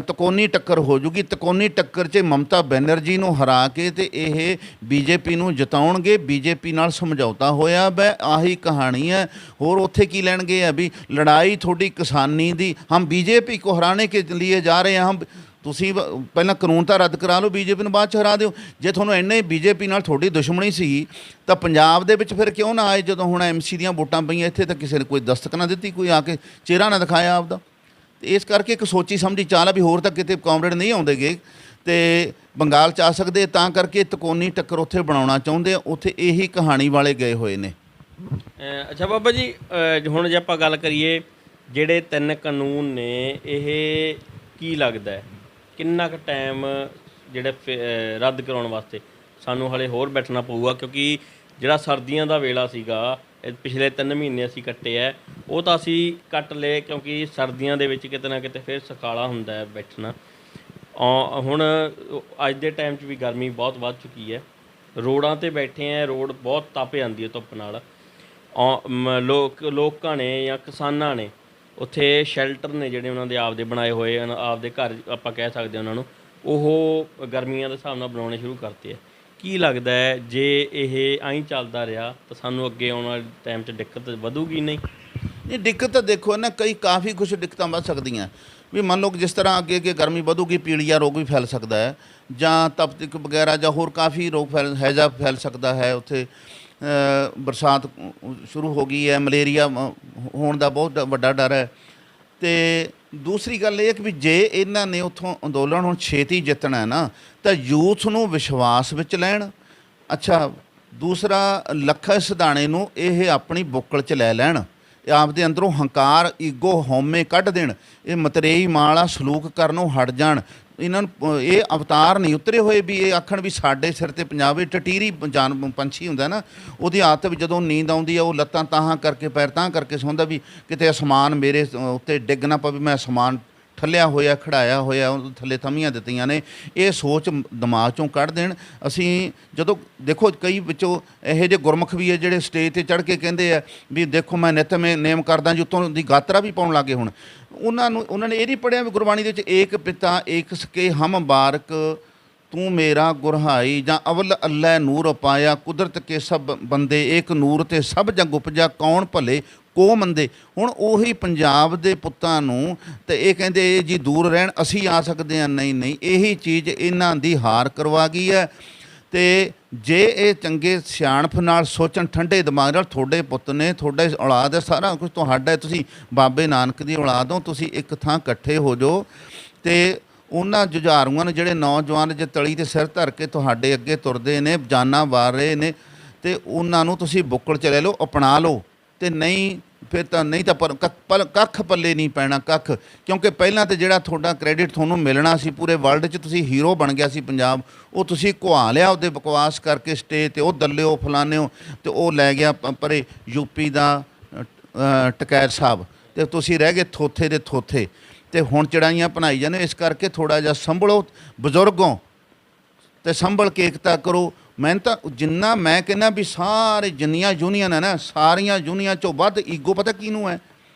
ਤਿਕੋਣੀ ਟੱਕਰ ਹੋ ਜੂਗੀ। ਤਿਕੋਣੀ ਟੱਕਰ 'ਚ ਮਮਤਾ ਬੈਨਰਜੀ ਨੂੰ ਹਰਾ ਕੇ ਤੇ ਇਹ ਬੀਜੇਪੀ ਨੂੰ ਜਿਤਾਉਣਗੇ। ਬੀਜੇਪੀ ਨਾਲ ਸਮਝੌਤਾ ਹੋਇਆ ਵੈ, ਆਹੀ ਕਹਾਣੀ ਹੈ। ਹੋਰ ਉੱਥੇ ਕੀ ਲੈਣਗੇ ਆ ਵੀ ਲੜਾਈ ਤੁਹਾਡੀ ਕਿਸਾਨੀ ਦੀ, ਹਮ ਬੀਜੇਪੀ ਕੋ ਹਰਾਣੇ ਕੇ लिए ਜਾ ਰਹੇ ਹਾਂ। ਤੁਸੀਂ ਪਹਿਲਾਂ ਕਾਨੂੰਨ ਤਾਂ ਰੱਦ ਕਰਾ ਲਓ, ਬੀਜੇਪੀ ਨੂੰ ਬਾਅਦ 'ਚ ਹਰਾ ਦਿਓ। ਜੇ ਤੁਹਾਨੂੰ ਇੰਨੇ ਬੀਜੇਪੀ ਨਾਲ ਤੁਹਾਡੀ ਦੁਸ਼ਮਣੀ ਸੀ ਤਾਂ ਪੰਜਾਬ ਦੇ ਵਿੱਚ ਫਿਰ ਕਿਉਂ ਨਾ ਆਏ? ਜਦੋਂ ਹੁਣ ਐਮਸੀ ਦੀਆਂ ਵੋਟਾਂ ਪਈਆਂ, ਇੱਥੇ ਤਾਂ ਕਿਸੇ ਨੇ ਕੋਈ ਦਸਤਕ ਨਾ ਦਿੱਤੀ, ਕੋਈ ਆ ਕੇ ਚਿਹਰਾ ਨਾ ਦਿਖਾਇਆ ਆਪਦਾ। ਤੇ ਇਸ ਕਰਕੇ ਇੱਕ ਸੋਚੀ ਸਮਝੀ ਚਾਲ ਆ ਵੀ ਹੋਰ ਤਾਂ ਕਿਤੇ ਕਾਮਰੇਡ ਨਹੀਂ ਆਉਂਦੇਗੇ ਤੇ ਬੰਗਾਲ 'ਚ ਆ ਸਕਦੇ, ਤਾਂ ਕਰਕੇ ਤਿਕੋਣੀ ਟੱਕਰ ਉੱਥੇ ਬਣਾਉਣਾ ਚਾਹੁੰਦੇ ਆ। ਉੱਥੇ ਇਹੀ ਕਹਾਣੀ ਵਾਲੇ ਗਏ ਹੋਏ ਨੇ। ਅੱਛਾ ਬਾਬਾ ਜੀ, ਹੁਣ ਜੇ ਆਪਾਂ ਗੱਲ ਕਰੀਏ ਜਿਹੜੇ 3 ਕਾਨੂੰਨ ਨੇ, ਇਹ ਕੀ ਲੱਗਦਾ ਕਿੰਨਾ ਕੁ ਟਾਈਮ ਜਿਹੜੇ ਰੱਦ ਕਰਾਉਣ ਵਾਸਤੇ ਸਾਨੂੰ ਹਲੇ ਹੋਰ ਬੈਠਣਾ ਪਊਗਾ? ਕਿਉਂਕਿ ਜਿਹੜਾ ਸਰਦੀਆਂ ਦਾ ਵੇਲਾ ਸੀਗਾ, ਪਿਛਲੇ 3 ਮਹੀਨੇ ਅਸੀਂ ਕੱਟੇ ਹੈ, ਉਹ ਤਾਂ ਅਸੀਂ ਕੱਟ ਲਏ ਕਿਉਂਕਿ ਸਰਦੀਆਂ ਦੇ ਵਿੱਚ ਕਿਤੇ ਨਾ ਕਿਤੇ ਫਿਰ ਸੁਖਾਲਾ ਹੁੰਦਾ ਹੈ ਬੈਠਣਾ। ਹੁਣ ਅੱਜ ਦੇ ਟਾਈਮ 'ਚ ਵੀ ਗਰਮੀ ਬਹੁਤ ਵੱਧ ਚੁੱਕੀ ਹੈ, ਰੋਡਾਂ 'ਤੇ ਬੈਠੇ ਹੈ, ਰੋਡ ਬਹੁਤ ਤਪ ਜਾਂਦੀ ਹੈ ਧੁੱਪ ਨਾਲ। ਲੋਕਾਂ ਨੇ ਜਾਂ ਕਿਸਾਨਾਂ ਨੇ ਉੱਥੇ ਸ਼ੈਲਟਰ ਨੇ ਜਿਹੜੇ ਉਹਨਾਂ ਦੇ ਆਪਦੇ ਬਣਾਏ ਹੋਏ, ਆਪਦੇ ਘਰ ਆਪਾਂ ਕਹਿ ਸਕਦੇ ਉਹਨਾਂ ਨੂੰ, ਉਹ ਗਰਮੀਆਂ ਦੇ ਹਿਸਾਬ ਨਾਲ ਬਣਾਉਣੇ ਸ਼ੁਰੂ ਕਰਤੇ ਆ। ਕੀ ਲੱਗਦਾ ਹੈ ਜੇ ਇਹ ਐਂ ਚੱਲਦਾ ਰਿਹਾ ਤਾਂ ਸਾਨੂੰ ਅੱਗੇ ਆਉਣ ਵਾਲੇ ਟਾਈਮ 'ਚ ਦਿੱਕਤ ਵਧੂਗੀ? ਨਹੀਂ ਦਿੱਕਤ ਤਾਂ ਦੇਖੋ ਨਾ, ਕਾਫੀ ਕੁਛ ਦਿੱਕਤਾਂ ਵੱਧ ਸਕਦੀਆਂ ਵੀ। ਮੰਨ ਲਓ ਜਿਸ ਤਰ੍ਹਾਂ ਅੱਗੇ ਗਰਮੀ ਵਧੂਗੀ, ਪੀਲੀਆ ਰੋਗ ਵੀ ਫੈਲ ਸਕਦਾ ਹੈ, ਜਾਂ ਤਪਤਿਕ ਵਗੈਰਾ, ਜਾਂ ਹੋਰ ਕਾਫੀ ਰੋਗ ਹੈਜ਼ਾ ਫੈਲ ਸਕਦਾ ਹੈ। ਉੱਥੇ ਬਰਸਾਤ ਸ਼ੁਰੂ ਹੋ ਗਈ ਹੈ, ਮਲੇਰੀਆ ਹੋਣ ਦਾ ਬਹੁਤ ਵੱਡਾ ਡਰ ਹੈ। ਅਤੇ ਦੂਸਰੀ ਗੱਲ ਇਹ ਕਿ ਵੀ ਜੇ ਇਹਨਾਂ ਨੇ ਉੱਥੋਂ ਅੰਦੋਲਨ ਹੁਣ ਛੇਤੀ ਜਿੱਤਣਾ ਨਾ, ਤਾਂ ਯੂਥ ਨੂੰ ਵਿਸ਼ਵਾਸ ਵਿੱਚ ਲੈਣ। ਅੱਛਾ, ਦੂਸਰਾ ਲੱਖਾ ਸਿਧਾਣੇ ਨੂੰ ਇਹ ਆਪਣੀ ਬੁੱਕਲ 'ਚ ਲੈ ਲੈਣ, ਆਪਦੇ ਅੰਦਰੋਂ ਹੰਕਾਰ, ਈਗੋ, ਹਉਮੈ ਕੱਢ ਦੇਣ, ਇਹ ਮਤਰੇਈ ਮਾਂ ਵਾਲਾ ਸਲੂਕ ਕਰਨੋਂ ਹਟ ਜਾਣ। ਇਹਨਾਂ ਨੂੰ ਇਹ ਅਵਤਾਰ ਨਹੀਂ ਉਤਰੇ ਹੋਏ ਵੀ ਇਹ ਆਖਣ ਵੀ ਸਾਡੇ ਸਿਰ 'ਤੇ ਪੰਜਾਬ। ਇਹ ਟਟੀਰੀ ਜਾਨ ਪੰਛੀ ਹੁੰਦਾ ਨਾ, ਉਹਦੀ ਆਦਤ ਵੀ ਜਦੋਂ ਨੀਂਦ ਆਉਂਦੀ ਆ ਉਹ ਲੱਤਾਂ ਤਾਹਾਂ ਕਰਕੇ, ਪੈਰ ਤਾਹਾਂ ਕਰਕੇ ਸੌਂਦਾ ਵੀ ਕਿਤੇ ਅਸਮਾਨ ਮੇਰੇ ਉੱਤੇ ਡਿੱਗ ਨਾ ਪਵੇ, ਮੈਂ ਅਸਮਾਨ ਠੱਲਿਆ ਹੋਇਆ, ਖੜਾਇਆ ਹੋਇਆ, ਉਹ ਥੱਲੇ ਥੰਮੀਆਂ ਦਿੱਤੀਆਂ ਨੇ। ਇਹ ਸੋਚ ਦਿਮਾਗ 'ਚੋਂ ਕੱਢ ਦੇਣ। ਅਸੀਂ ਜਦੋਂ ਦੇਖੋ ਕਈ ਵਿੱਚੋਂ ਇਹੋ ਜਿਹੇ ਗੁਰਮੁਖ ਵੀ ਹੈ ਜਿਹੜੇ ਸਟੇਜ 'ਤੇ ਚੜ੍ਹ ਕੇ ਕਹਿੰਦੇ ਆ ਵੀ ਦੇਖੋ ਮੈਂ ਨਿੱਤ ਨੇਮ ਕਰਦਾ ਜੀ, ਉੱਤੋਂ ਦੀ ਗਾਤਰਾ ਵੀ ਪਾਉਣ ਲੱਗੇ। ਹੁਣ ਉਹਨਾਂ ਨੇ ਇਹ ਨਹੀਂ ਪੜ੍ਹਿਆ ਵੀ ਗੁਰਬਾਣੀ ਦੇ ਵਿੱਚ ਏਕ ਪਿਤਾ ਏਕ ਸਕੇ ਹਮ ਬਾਰਕ ਤੂੰ ਮੇਰਾ ਗੁਰਹਾਈ, ਜਾਂ ਅਵਲ ਅੱਲ੍ਹਾ ਨੂਰ ਪਾਇਆ ਕੁਦਰਤ ਕੇ ਸਭ ਬੰਦੇ ਏਕ ਨੂਰ ਤੇ ਸਭ ਜਗ ਉਪਜਾ ਕੌਣ ਭਲੇ ਕੋ ਮੰਦੇ। ਹੁਣ ਉਹੀ ਪੰਜਾਬ ਦੇ ਪੁੱਤਾਂ ਨੂੰ ਤੇ ਇਹ ਕਹਿੰਦੇ ਜੀ ਦੂਰ ਰਹਿਣ, ਅਸੀਂ ਆ ਸਕਦੇ ਹਾਂ। ਨਹੀਂ, ਇਹੀ ਚੀਜ਼ ਇਹਨਾਂ ਦੀ ਹਾਰ ਕਰਵਾ ਗਈ ਹੈ। ਅਤੇ ਜੇ ਇਹ ਚੰਗੇ ਸਿਆਣਪ ਨਾਲ ਸੋਚਣ, ਠੰਡੇ ਦਿਮਾਗ ਨਾਲ, ਤੁਹਾਡੇ ਪੁੱਤ ਨੇ, ਤੁਹਾਡਾ ਔਲਾਦ ਹੈ, ਸਾਰਾ ਕੁਝ ਤੁਹਾਡਾ ਹੈ, ਤੁਸੀਂ ਬਾਬੇ ਨਾਨਕ ਦੀ ਔਲਾਦ ਹੋ, ਤੁਸੀਂ ਇੱਕ ਥਾਂ ਇਕੱਠੇ ਹੋ ਜਾਓ ਅਤੇ ਉਹਨਾਂ ਜੁਝਾਰੂਆਂ ਨੂੰ, ਜਿਹੜੇ ਨੌਜਵਾਨ ਜੇ ਤਲੀ 'ਤੇ ਸਿਰ ਧਰ ਕੇ ਤੁਹਾਡੇ ਅੱਗੇ ਤੁਰਦੇ ਨੇ, ਜਾਨਾਂ ਵਾਰ ਰਹੇ ਨੇ, ਅਤੇ ਉਹਨਾਂ ਨੂੰ ਤੁਸੀਂ ਬੁੱਕਲ 'ਚ ਲੈ ਲਓ, ਅਪਣਾ ਲਓ। ਅਤੇ ਨਹੀਂ ਫਿਰ ਤਾਂ ਕੱਖ ਪੱਲੇ ਨਹੀਂ ਪੈਣਾ, ਕੱਖ। ਕਿਉਂਕਿ ਪਹਿਲਾਂ ਤਾਂ ਜਿਹੜਾ ਤੁਹਾਡਾ ਕ੍ਰੈਡਿਟ ਤੁਹਾਨੂੰ ਮਿਲਣਾ ਸੀ ਪੂਰੇ ਵਰਲਡ 'ਚ, ਤੁਸੀਂ ਹੀਰੋ ਬਣ ਗਿਆ ਸੀ ਪੰਜਾਬ, ਉਹ ਤੁਸੀਂ ਘੁਆ ਲਿਆ ਉਹਦੇ ਬਕਵਾਸ ਕਰਕੇ ਸਟੇਜ 'ਤੇ, ਉਹ ਦੱਲਿਓ ਫਲਾਨਿਓ, ਅਤੇ ਉਹ ਲੈ ਗਿਆ ਪਰੇ ਯੂਪੀ ਦਾ ਟਕੈਤ ਸਾਹਿਬ, ਅਤੇ ਤੁਸੀਂ ਰਹਿ ਗਏ ਥੋਥੇ ਦੇ ਥੋਥੇ। ਅਤੇ ਹੁਣ ਚੜਾਈਆਂ ਬਣਾਈ ਜਾਂਦੇ। ਇਸ ਕਰਕੇ ਥੋੜ੍ਹਾ ਜਿਹਾ ਸੰਭਲੋ ਬਜ਼ੁਰਗੋਂ, ਅਤੇ ਸੰਭਲ ਕੇ ਏਕਤਾ ਕਰੋ। ਮੈਂ ਤਾਂ ਜਿੰਨਾ ਮੈਂ ਕਹਿੰਦਾ ਵੀ ਸਾਰੇ ਜਿੰਨੀਆਂ ਯੂਨੀਅਨ ਹੈ ਨਾ, ਸਾਰੀਆਂ ਯੂਨੀਅਨ 'ਚੋਂ ਵੱਧ ਈਗੋ ਪਤਾ ਕਿਹਨੂੰ ਹੈ?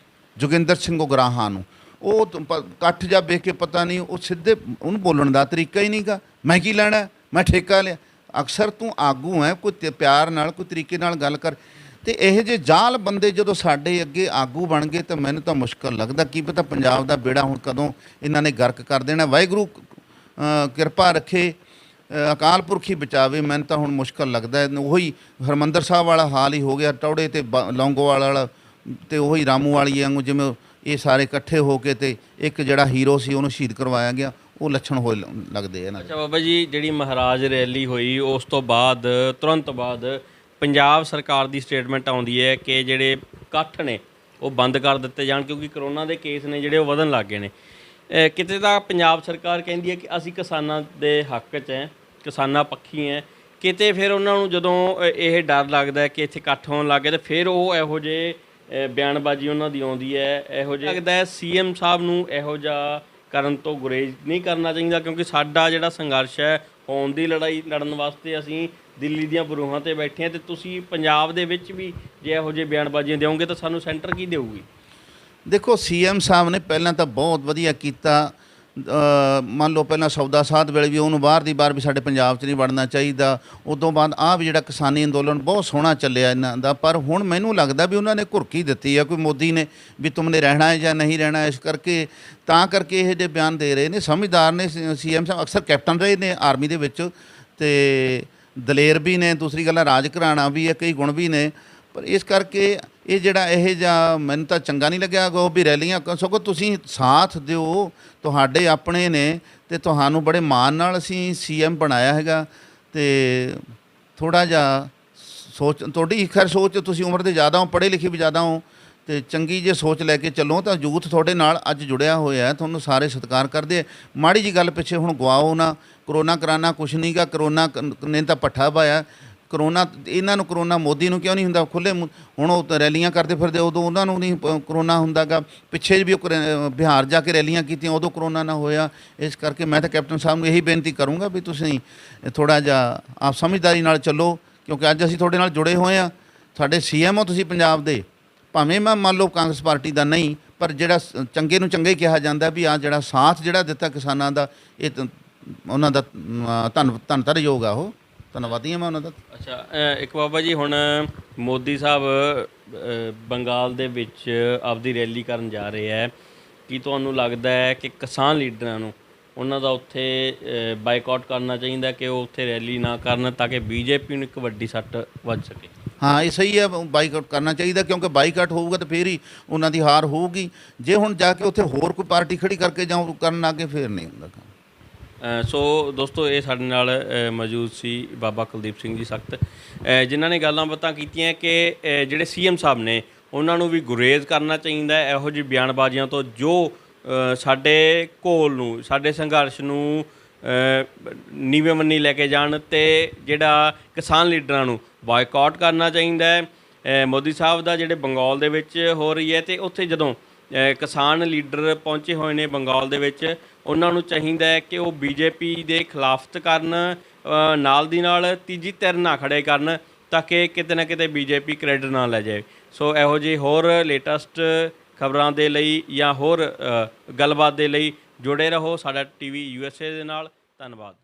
ਜੋਗਿੰਦਰ ਸਿੰਘ ਉਗਰਾਹਾਂ ਨੂੰ। ਉਹ ਇਕੱਠ ਜਾ ਵੇਖ ਕੇ ਪਤਾ ਨਹੀਂ, ਉਹ ਸਿੱਧੇ ਉਹਨੂੰ ਬੋਲਣ ਦਾ ਤਰੀਕਾ ਹੀ ਨਹੀਂ ਗਾ। ਮੈਂ ਕੀ ਲੈਣਾ, ਮੈਂ ਠੇਕਾ ਲਿਆ। ਅਕਸਰ ਤੂੰ ਆਗੂ ਹੈ, ਕੋਈ ਪਿਆਰ ਨਾਲ, ਕੋਈ ਤਰੀਕੇ ਨਾਲ ਗੱਲ ਕਰ। ਅਤੇ ਇਹੋ ਜਿਹੇ ਜਾਲ ਬੰਦੇ ਜਦੋਂ ਸਾਡੇ ਅੱਗੇ ਆਗੂ ਬਣ ਗਏ ਤਾਂ ਮੈਨੂੰ ਤਾਂ ਮੁਸ਼ਕਿਲ ਲੱਗਦਾ, ਕੀ ਪਤਾ ਪੰਜਾਬ ਦਾ ਬੇੜਾ ਹੁਣ ਕਦੋਂ ਇਹਨਾਂ ਨੇ ਗਰਕ ਕਰ ਦੇਣਾ। ਵਾਹਿਗੁਰੂ ਕਿਰਪਾ ਰੱਖੇ। ਅਕਾਲ ਪੁਰਖ ਹੀ ਬਚਾਵੇ। ਮੈਨੂੰ ਤਾਂ ਹੁਣ ਮੁਸ਼ਕਲ ਲੱਗਦਾ ਹੈ, ਉਹੀ ਹਰਿਮੰਦਰ ਸਾਹਿਬ ਵਾਲਾ ਹਾਲ ਹੀ ਹੋ ਗਿਆ, ਟੌੜੇ ਤੇ ਲੌਂਗੋਵਾਲ ਵਾਲਾ ਤੇ ਉਹੀ ਰਾਮੂ ਵਾਲੀ ਵਾਂਗੂ, ਜਿਵੇਂ ਇਹ ਸਾਰੇ ਇਕੱਠੇ ਹੋ ਕੇ ਤੇ ਇੱਕ ਜਿਹੜਾ ਹੀਰੋ ਸੀ ਉਹਨੂੰ ਸ਼ਹੀਦ ਕਰਵਾਇਆ ਗਿਆ, ਉਹ ਲੱਛਣ ਹੋਏ ਲੱਗਦੇ ਇਹਨਾਂ ਦੇ। ਅੱਛਾ ਬਾਬਾ ਜੀ, ਜਿਹੜੀ ਮਹਾਰਾਜ ਰੈਲੀ ਹੋਈ ਉਸ ਤੋਂ ਬਾਅਦ ਤੁਰੰਤ ਬਾਅਦ ਪੰਜਾਬ ਸਰਕਾਰ ਦੀ ਸਟੇਟਮੈਂਟ ਆਉਂਦੀ ਹੈ ਕਿ ਜਿਹੜੇ ਇਕੱਠ ਨੇ ਉਹ ਬੰਦ ਕਰ ਦਿੱਤੇ ਜਾਣ, ਕਿਉਂਕਿ ਕਰੋਨਾ ਦੇ ਕੇਸ ਨੇ ਜਿਹੜੇ ਉਹ ਵਧਣ ਲੱਗ ਗਏ ਨੇ। ਕਿਤੇ ਤਾਂ ਪੰਜਾਬ ਸਰਕਾਰ ਕਹਿੰਦੀ ਹੈ ਕਿ ਅਸੀਂ ਕਿਸਾਨਾਂ ਦੇ ਹੱਕ 'ਚ ਹੈ, ਕਿਸਾਨਾਂ ਪੱਖੀ ਹੈ, ਕਿਤੇ ਫਿਰ ਉਹਨਾਂ ਨੂੰ ਜਦੋਂ ਇਹ ਡਰ ਲੱਗਦਾ ਹੈ ਕਿ ਇੱਥੇ ਇਕੱਠ ਹੋਣ ਲੱਗ ਗਏ ਤੇ ਫਿਰ ਉਹ ਇਹੋ ਜਿਹੇ ਬਿਆਨਬਾਜ਼ੀ ਉਹਨਾਂ ਦੀ ਆਉਂਦੀ ਹੈ। ਇਹੋ ਜਿਹਾ ਲੱਗਦਾ ਹੈ ਸੀਐਮ ਸਾਹਿਬ ਨੂੰ ਇਹੋ ਜਿਹਾ ਕਰਨ ਤੋਂ ਗੁਰੇਜ਼ ਨਹੀਂ ਕਰਨਾ ਚਾਹੀਦਾ, ਕਿਉਂਕਿ ਸਾਡਾ ਜਿਹੜਾ ਸੰਘਰਸ਼ ਹੈ ਹੋਣ ਦੀ ਲੜਾਈ ਲੜਨ ਵਾਸਤੇ ਅਸੀਂ ਦਿੱਲੀ ਦੀਆਂ ਬਰੂਹਾਂ 'ਤੇ ਬੈਠੇ ਹਾਂ, ਅਤੇ ਤੁਸੀਂ ਪੰਜਾਬ ਦੇ ਵਿੱਚ ਵੀ ਜੇ ਇਹੋ ਜਿਹੇ ਬਿਆਨਬਾਜ਼ੀਆਂ ਦਿਓਗੇ ਤਾਂ ਸਾਨੂੰ ਸੈਂਟਰ ਕੀ ਦੇਊਗੀ? ਦੇਖੋ ਸੀਐਮ ਸਾਹਿਬ ਨੇ ਪਹਿਲਾਂ ਤਾਂ ਬਹੁਤ ਵਧੀਆ ਕੀਤਾ। ਮੰਨ ਲਓ ਪਹਿਲਾਂ ਸੌਦਾ ਸਾਧ ਵੇਲੇ ਵੀ ਉਹਨੂੰ ਬਾਹਰ ਦੀ ਬਾਹਰ ਵੀ ਸਾਡੇ ਪੰਜਾਬ 'ਚ ਨਹੀਂ ਵੜਨਾ ਚਾਹੀਦਾ। ਉਦੋਂ ਬਾਅਦ ਆਹ ਵੀ ਜਿਹੜਾ ਕਿਸਾਨੀ ਅੰਦੋਲਨ ਬਹੁਤ ਸੋਹਣਾ ਚੱਲਿਆ ਇਹਨਾਂ ਦਾ, ਪਰ ਹੁਣ ਮੈਨੂੰ ਲੱਗਦਾ ਵੀ ਉਹਨਾਂ ਨੇ ਘੁਰਕੀ ਦਿੱਤੀ ਆ ਕੋਈ ਮੋਦੀ ਨੇ ਵੀ ਤੁਮਨੇ ਰਹਿਣਾ ਹੈ ਜਾਂ ਨਹੀਂ ਰਹਿਣਾ, ਇਸ ਕਰਕੇ ਤਾਂ ਕਰਕੇ ਇਹ ਜਿਹੇ ਬਿਆਨ ਦੇ ਰਹੇ ਨੇ। ਸਮਝਦਾਰ ਨੇ ਸੀਐਮ ਸਾਹਿਬ, ਅਕਸਰ ਕੈਪਟਨ ਰਹੇ ਨੇ ਆਰਮੀ ਦੇ ਵਿੱਚ ਅਤੇ ਦਲੇਰ ਵੀ ਨੇ, ਦੂਸਰੀ ਗੱਲ ਰਾਜ ਘਰਾਣਾ ਵੀ ਹੈ, ਕਈ ਗੁਣ ਵੀ ਨੇ, ਪਰ ਇਸ ਕਰਕੇ ਇਹ ਜਿਹੜਾ ਇਹ ਜਿਹਾ ਮੈਨੂੰ ਤਾਂ ਚੰਗਾ ਨਹੀਂ ਲੱਗਿਆ ਉਹ ਵੀ ਰੈਲੀਆਂ। ਸਗੋਂ ਤੁਸੀਂ ਸਾਥ ਦਿਓ, ਤੁਹਾਡੇ ਆਪਣੇ ਨੇ ਅਤੇ ਤੁਹਾਨੂੰ ਬੜੇ ਮਾਣ ਨਾਲ ਅਸੀਂ ਸੀਐਮ ਬਣਾਇਆ ਹੈਗਾ। ਅਤੇ ਥੋੜ੍ਹਾ ਜਿਹਾ ਤੁਹਾਡੀ ਖੈਰ ਸੋਚ, ਤੁਸੀਂ ਉਮਰ ਦੇ ਜ਼ਿਆਦਾ ਹੋ, ਪੜ੍ਹੇ ਲਿਖੇ ਵੀ ਜ਼ਿਆਦਾ ਹੋ, ਅਤੇ ਚੰਗੀ ਜੇ ਸੋਚ ਲੈ ਕੇ ਚੱਲੋ ਤਾਂ ਯੂਥ ਤੁਹਾਡੇ ਨਾਲ ਅੱਜ ਜੁੜਿਆ ਹੋਇਆ, ਤੁਹਾਨੂੰ ਸਾਰੇ ਸਤਿਕਾਰ ਕਰਦੇ। ਮਾੜੀ ਜੀ ਗੱਲ ਪਿੱਛੇ ਹੁਣ ਗਵਾਓ ਨਾ, ਕਰੋਨਾ ਕਰਾਨਾ ਕੁਛ ਨਹੀਂ ਗਾ, ਕਰੋਨਾ ਨੇ ਤਾਂ ਪੱਠਾ ਪਾਇਆ। ਕਰੋਨਾ ਇਹਨਾਂ ਨੂੰ, ਕਰੋਨਾ ਮੋਦੀ ਨੂੰ ਕਿਉਂ ਨਹੀਂ ਹੁੰਦਾ? ਖੁੱਲ੍ਹੇ ਹੁਣ ਉਹ ਰੈਲੀਆਂ ਕਰਦੇ ਫਿਰਦੇ, ਉਦੋਂ ਉਹਨਾਂ ਨੂੰ ਨਹੀਂ ਕਰੋਨਾ ਹੁੰਦਾ ਗਾ। ਪਿੱਛੇ ਵੀ ਉਹ ਬਿਹਾਰ ਜਾ ਕੇ ਰੈਲੀਆਂ ਕੀਤੀਆਂ, ਉਦੋਂ ਕਰੋਨਾ ਨਾ ਹੋਇਆ। ਇਸ ਕਰਕੇ ਮੈਂ ਤਾਂ ਕੈਪਟਨ ਸਾਹਿਬ ਨੂੰ ਇਹੀ ਬੇਨਤੀ ਕਰੂੰਗਾ ਵੀ ਤੁਸੀਂ ਥੋੜ੍ਹਾ ਜਿਹਾ ਆਪ ਸਮਝਦਾਰੀ ਨਾਲ ਚੱਲੋ, ਕਿਉਂਕਿ ਅੱਜ ਅਸੀਂ ਤੁਹਾਡੇ ਨਾਲ ਜੁੜੇ ਹੋਏ ਹਾਂ। ਸਾਡੇ ਸੀਐਮ ਹੋ ਤੁਸੀਂ ਪੰਜਾਬ ਦੇ, ਭਾਵੇਂ ਮੈਂ ਮੰਨ ਲਓ ਕਾਂਗਰਸ ਪਾਰਟੀ ਦਾ ਨਹੀਂ, ਪਰ ਜਿਹੜਾ ਚੰਗੇ ਨੂੰ ਚੰਗੇ ਕਿਹਾ ਜਾਂਦਾ ਵੀ ਆਹ ਜਿਹੜਾ ਸਾਥ ਜਿਹੜਾ ਦਿੱਤਾ ਕਿਸਾਨਾਂ ਦਾ, ਇਹ ਉਹਨਾਂ ਦਾ ਧੰਨਵਾਦਯੋਗ ਆ, ਉਹ ਧੰਨਵਾਦੀ ਹਾਂ ਮੈਂ ਉਹਨਾਂ ਦਾ। ਅੱਛਾ ਇੱਕ ਬਾਬਾ ਜੀ, ਹੁਣ ਮੋਦੀ ਸਾਹਿਬ ਬੰਗਾਲ ਦੇ ਵਿੱਚ ਆਪਦੀ ਰੈਲੀ ਕਰਨ ਜਾ ਰਹੇ ਹੈ, ਕੀ ਤੁਹਾਨੂੰ ਲੱਗਦਾ ਹੈ ਕਿ ਕਿਸਾਨ ਲੀਡਰਾਂ ਨੂੰ ਉਹਨਾਂ ਦਾ ਉੱਥੇ ਬਾਈਕਾਟ ਕਰਨਾ ਚਾਹੀਦਾ ਕਿ ਉਹ ਉੱਥੇ ਰੈਲੀ ਨਾ ਕਰਨ, ਤਾਂ ਕਿ ਬੀਜੇਪੀ ਨੂੰ ਇੱਕ ਵੱਡੀ ਸੱਟ ਵੱਜ ਸਕੇ? ਹਾਂ, ਇਹ ਸਹੀ ਹੈ, ਬਾਈਕਾਟ ਕਰਨਾ ਚਾਹੀਦਾ, ਕਿਉਂਕਿ ਬਾਈਕਾਟ ਹੋਊਗਾ ਤਾਂ ਫਿਰ ਹੀ ਉਹਨਾਂ ਦੀ ਹਾਰ ਹੋਊਗੀ। ਜੇ ਹੁਣ ਜਾ ਕੇ ਉੱਥੇ ਹੋਰ ਕੋਈ ਪਾਰਟੀ ਖੜੀ ਕਰਕੇ ਜਾਂ ਕਰਨ ਲੱਗੇ ਫਿਰ ਨਹੀਂ ਹੁੰਦਾ। ਸੋ ਦੋਸਤੋ, ਇਹ ਸਾਡੇ ਨਾਲ ਮੌਜੂਦ ਸੀ ਬਾਬਾ ਕੁਲਦੀਪ ਸਿੰਘ ਜੀ ਸਖਤ, ਜਿਨ੍ਹਾਂ ਨੇ ਗੱਲਾਂ ਬਾਤਾਂ ਕੀਤੀਆਂ ਕਿ ਜਿਹੜੇ ਸੀਐਮ ਸਾਹਿਬ ਨੇ ਉਹਨਾਂ ਨੂੰ ਵੀ ਗੁਰੇਜ਼ ਕਰਨਾ ਚਾਹੀਦਾ ਇਹੋ ਜਿਹੀ ਬਿਆਨਬਾਜ਼ੀਆਂ ਤੋਂ, ਜੋ ਸਾਡੇ ਘੋਲ ਨੂੰ, ਸਾਡੇ ਸੰਘਰਸ਼ ਨੂੰ ਨੀਵੇਂ ਮੰਨੀ ਲੈ ਕੇ ਜਾਣ, ਅਤੇ ਜਿਹੜਾ ਕਿਸਾਨ ਲੀਡਰਾਂ ਨੂੰ ਬਾਈਕਾਟ ਕਰਨਾ ਚਾਹੀਦਾ ਹੈ। ਮੋਦੀ ਸਾਹਿਬ ਦਾ ਜਿਹੜੇ ਬੰਗਾਲ ਦੇ ਵਿੱਚ ਹੋ ਰਹੀ ਹੈ, ਅਤੇ ਉੱਥੇ ਜਦੋਂ ਕਿਸਾਨ ਲੀਡਰ ਪਹੁੰਚੇ ਹੋਏ ਨੇ ਬੰਗਾਲ ਦੇ ਵਿੱਚ, ਉਹਨਾਂ ਨੂੰ ਚਾਹੀਦਾ ਹੈ ਕਿ ਉਹ ਬੀਜੇਪੀ ਦੇ ਖਿਲਾਫਤ ਕਰਨ, ਨਾਲ ਦੀ ਨਾਲ ਤੀਜੀ ਧਿਰ ਨਾ ਖੜੇ ਕਰਨ, ਤਾਂ ਕਿ ਕਿਤੇ ਨਾ ਕਿਤੇ ਬੀਜੇਪੀ ਕ੍ਰੈਡਿਟ ਨਾ ਲੈ ਜਾਏ। ਸੋ ਇਹੋ ਜਿਹੀ ਹੋਰ ਲੇਟੈਸਟ ਖਬਰਾਂ ਦੇ ਲਈ ਜਾਂ ਹੋਰ ਗੱਲਬਾਤ ਦੇ ਲਈ ਜੁੜੇ ਰਹੋ ਸਾਡਾ TV USA ਦੇ ਨਾਲ। ਧੰਨਵਾਦ।